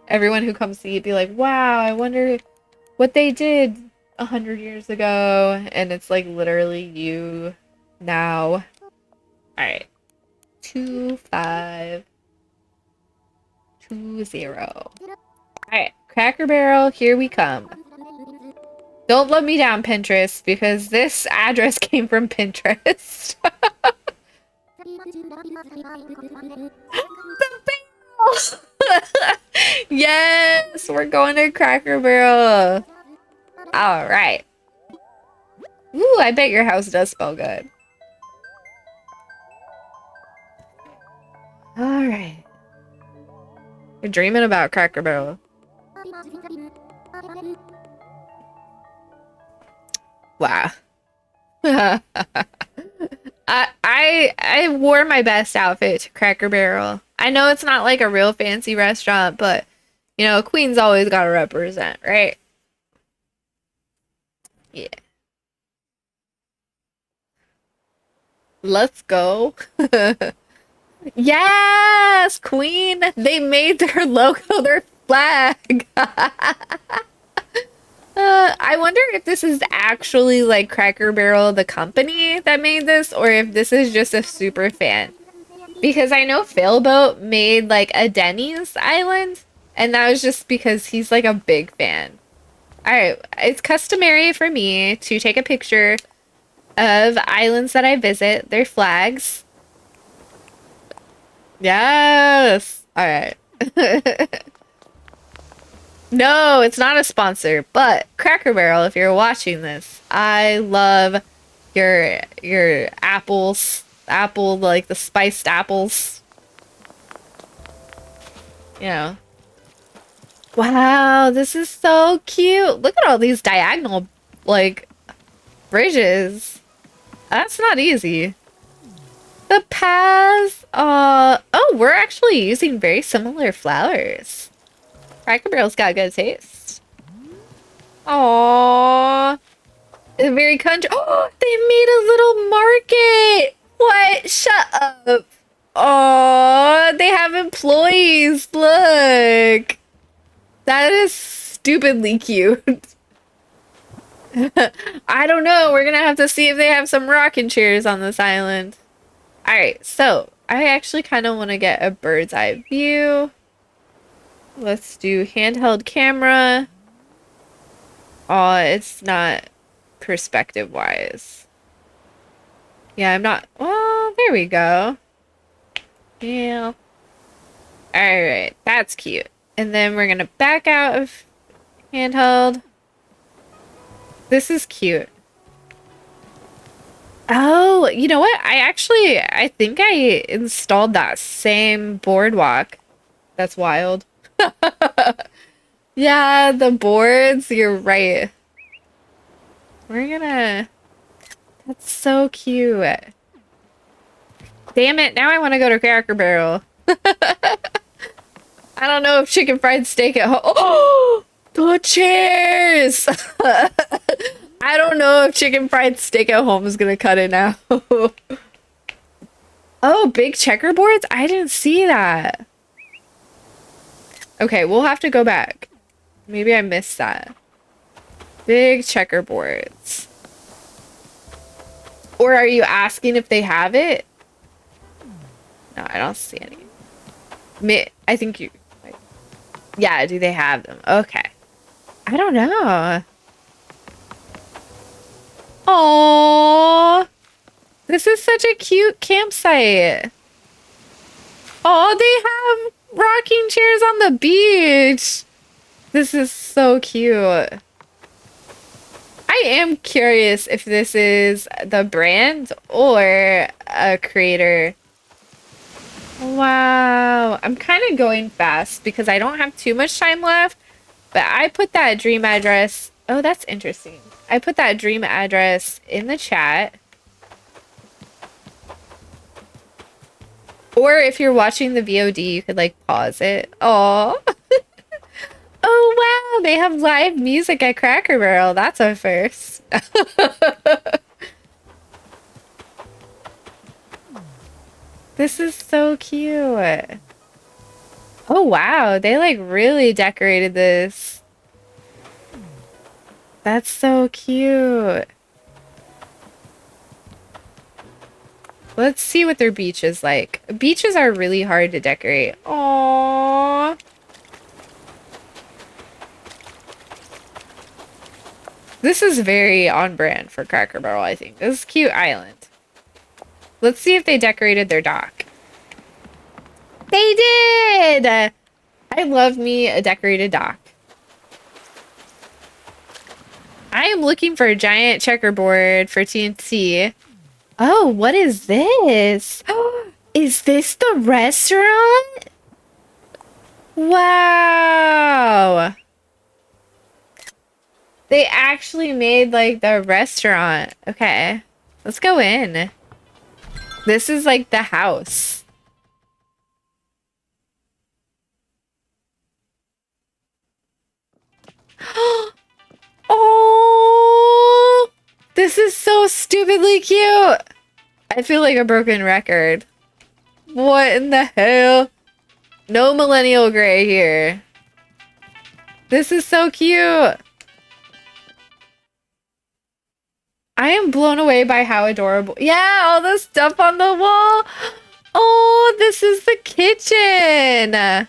Everyone who comes see it be like, wow, I wonder what they did 100 years ago. And it's like literally you now. Alright. 2520. Alright, Cracker Barrel, here we come. Don't let me down, Pinterest, because this address came from Pinterest. The barrel! Yes, we're going to Cracker Barrel. All right. Ooh, I bet your house does smell good. All right. You're dreaming about Cracker Barrel. Wow. I wore my best outfit to Cracker Barrel. I know it's not like a real fancy restaurant, but you know, Queen's always gotta represent, right? Yeah. Let's go. Yes, Queen! They made their logo their flag. I wonder if this is actually like Cracker Barrel, the company that made this, or if this is just a super fan. Because I know Failboat made like a Denny's island. And that was just because he's like a big fan. All right, it's customary for me to take a picture of islands that I visit, their flags. Yes. All right. No, it's not a sponsor, but Cracker Barrel, if you're watching this, I love your apples. Apple, like the spiced apples. You know. Wow, this is so cute. Look at all these diagonal, like, bridges. That's not easy. The paths, oh, we're actually using very similar flowers. Cracker Barrel's got good taste. Aww. Very country. Oh, they made a little market. What? Shut up. Oh, they have employees. Look. That is stupidly cute. I don't know. We're gonna have to see if they have some rocking chairs on this island. Alright, so I actually kind of want to get a bird's eye view. Let's do handheld camera. Oh, it's not perspective wise. Yeah, I'm not. Oh, there we go. Yeah. Alright, that's cute. And then we're gonna back out of handheld. This is cute. Oh, you know what? I think I installed that same boardwalk. That's wild. Yeah, the boards, you're right. We're gonna... That's so cute. Damn it, now I want to go to Cracker Barrel. I don't know if chicken fried steak at home. Oh, the chairs! I don't know if chicken fried steak at home is gonna cut it now. Oh, big checkerboards? I didn't see that. Okay, we'll have to go back. Maybe I missed that. Big checkerboards. Or are you asking if they have it? No, I don't see any. I think you... Yeah, do they have them? Okay. I don't know. Aww. This is such a cute campsite. Oh, they have rocking chairs on the beach. This is so cute. I am curious if this is the brand or a creator. Wow. I'm kind of going fast because I don't have too much time left, but I put that dream address. Oh, that's interesting. I put that dream address in the chat. Or if you're watching the VOD, you could like pause it. Oh. Oh wow, they have live music at Cracker Barrel. That's a first. This is so cute. Oh wow, they like really decorated this. That's so cute. Let's see what their beach is like. Beaches are really hard to decorate. Aww. This is very on brand for Cracker Barrel, I think. This is a cute island. Let's see if they decorated their dock. They did! I love me a decorated dock. I am looking for a giant checkerboard for TNT. Oh, what is this? Is this the restaurant? Wow. They actually made like the restaurant. Okay, let's go in. This is like the house. Oh, this is so stupidly cute. I feel like a broken record. What in the hell? No millennial gray here. This is so cute. I am blown away by how adorable. Yeah, all the stuff on the wall. Oh, this is the kitchen.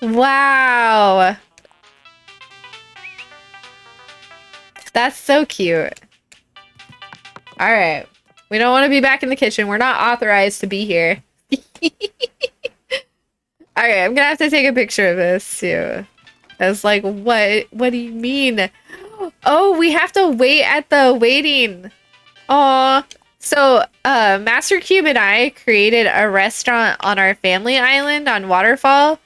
Wow. That's so cute. All right. We don't want to be back in the kitchen. We're not authorized to be here. All right, I'm gonna have to take a picture of this too. I was like, what? What do you mean? Oh, we have to wait at the waiting. Aw. So, Master Cube and I created a restaurant on our family island on Waterfall.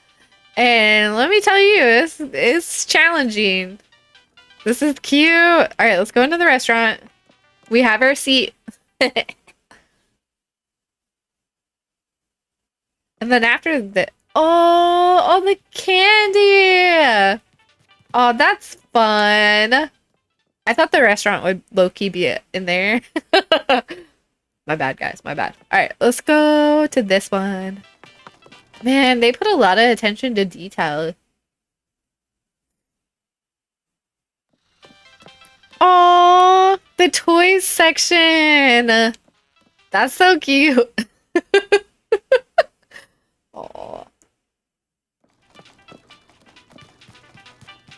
And let me tell you, it's challenging. This is cute. All right, let's go into the restaurant. We have our seat. And then after the oh, the candy. Oh, that's fun. I thought the restaurant would low-key be in there. My bad, guys. My bad. All right, let's go to this one. Man, they put a lot of attention to detail. Oh, the toys section. That's so cute. Oh.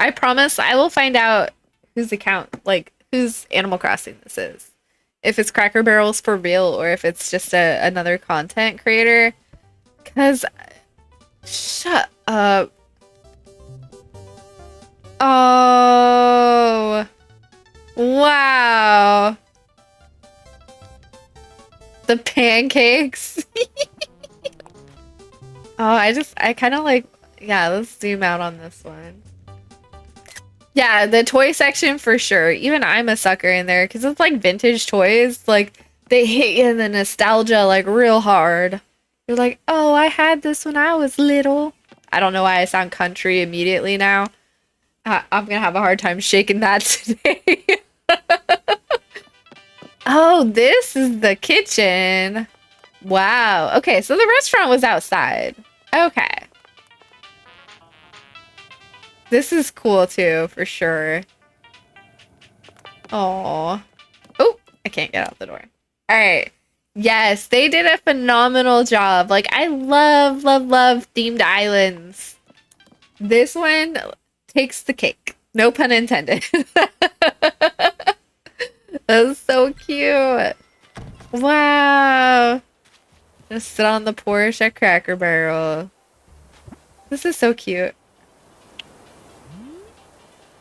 I promise I will find out whose account, like, whose Animal Crossing this is. If it's Cracker Barrel's for real or if it's just another content creator. Because, shut up. Oh. Wow. The pancakes. Oh, I kind of like, yeah, let's zoom out on this one. Yeah, the toy section for sure. Even I'm a sucker in there because it's like vintage toys. Like, they hit you in the nostalgia like real hard. You're like, oh, I had this when I was little. I don't know why I sound country immediately now. I'm gonna have a hard time shaking that today. Oh, this is the kitchen. Wow. Okay, so the restaurant was outside. Okay. This is cool too, for sure. Oh. Oh, I can't get out the door. All right. Yes, they did a phenomenal job. Like, I love, love, love themed islands. This one takes the cake. No pun intended. That's so cute. Wow. Just sit on the porch at Cracker Barrel. This is so cute.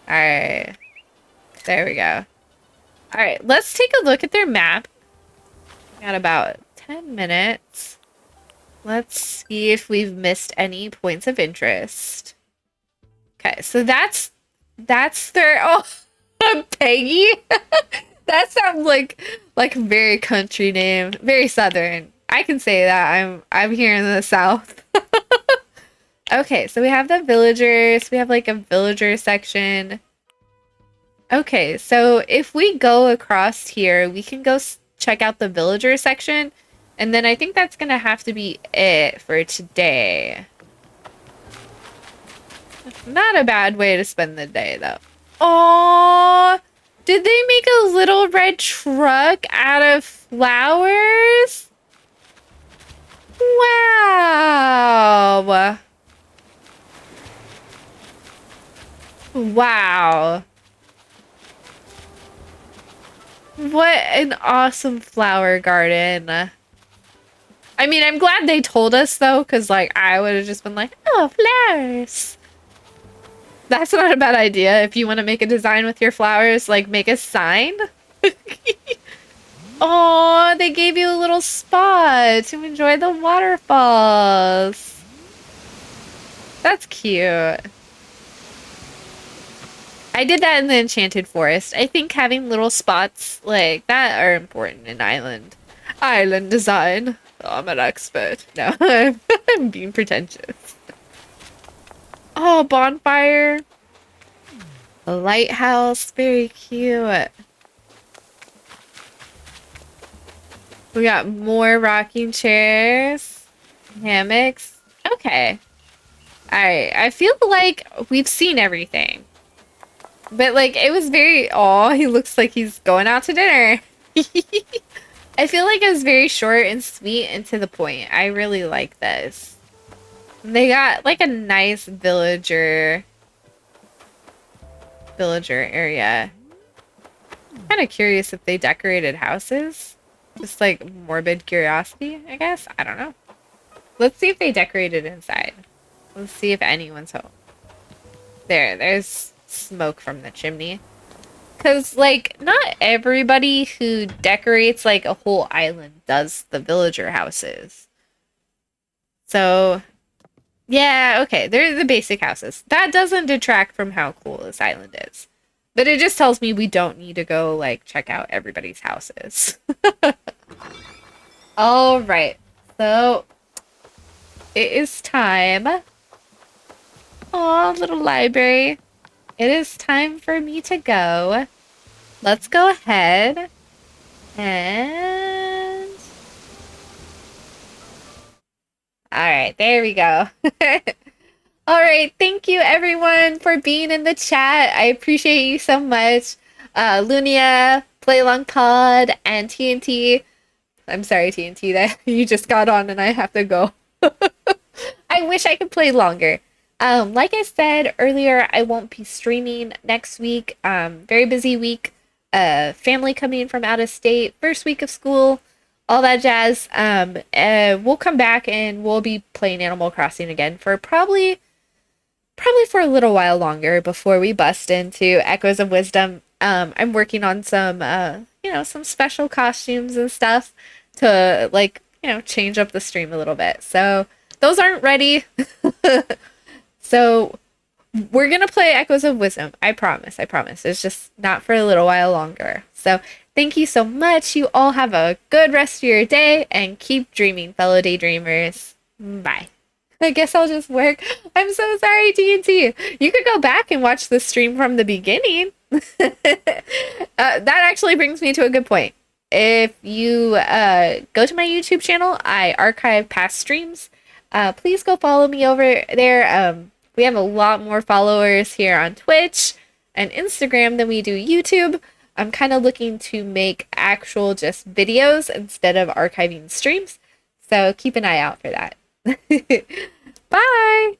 Alright. There we go. Alright, let's take a look at their map. We got about 10 minutes. Let's see if we've missed any points of interest. Okay, so that's their oh Peggy. That sounds like a very country name, very southern. I can say that I'm here in the south. Okay, so we have the villagers. We have like a villager section. Okay, so if we go across here, we can go check out the villager section. And then I think that's gonna have to be it for today. Not a bad way to spend the day, though. Oh, did they make a little red truck out of flowers? Wow. Wow. What an awesome flower garden. I mean, I'm glad they told us, though, because, like, I would have just been like, oh, flowers. That's not a bad idea. If you want to make a design with your flowers, like, make a sign. Oh, they gave you a little spot to enjoy the waterfalls. That's cute. I did that in the Enchanted Forest. I think having little spots like that are important in island design. Oh, I'm an expert. No, I'm being pretentious. Oh, bonfire. A lighthouse. Very cute. We got more rocking chairs. Hammocks. Okay. Alright. I feel like we've seen everything. But, like, it was very... Aw, he looks like he's going out to dinner. I feel like it was very short and sweet and to the point. I really like this. They got like a nice villager area. Kind of curious if they decorated houses. Just like morbid curiosity, I guess. I don't know. Let's see if they decorated inside. Let's see if anyone's home. There's smoke from the chimney. Because, like, not everybody who decorates, like, a whole island does the villager houses. So, yeah, okay, they're the basic houses. That doesn't detract from how cool this island is. But it just tells me we don't need to go, like, check out everybody's houses. All right, so it is time. Aw, little library. It is time for me to go. Let's go ahead and... Alright, there we go. Alright, thank you everyone for being in the chat. I appreciate you so much. Lunia, Playlong Pod, and TNT. I'm sorry, TNT, that you just got on and I have to go. I wish I could play longer. Like I said earlier, I won't be streaming next week. Very busy week. Family coming from out of state, first week of school, all that jazz. We'll come back and we'll be playing Animal Crossing again for probably for a little while longer before we bust into Echoes of Wisdom. I'm working on some, some special costumes and stuff to change up the stream a little bit. So those aren't ready. So we're going to play Echoes of Wisdom. I promise. I promise. It's just not for a little while longer. So thank you so much. You all have a good rest of your day and keep dreaming, fellow daydreamers. Bye. I guess I'll just work. I'm so sorry, TNT. You could go back and watch the stream from the beginning. That actually brings me to a good point. If you go to my YouTube channel, I archive past streams. Please go follow me over there. We have a lot more followers here on Twitch and Instagram than we do YouTube. I'm kind of looking to make actual just videos instead of archiving streams. So keep an eye out for that. Bye!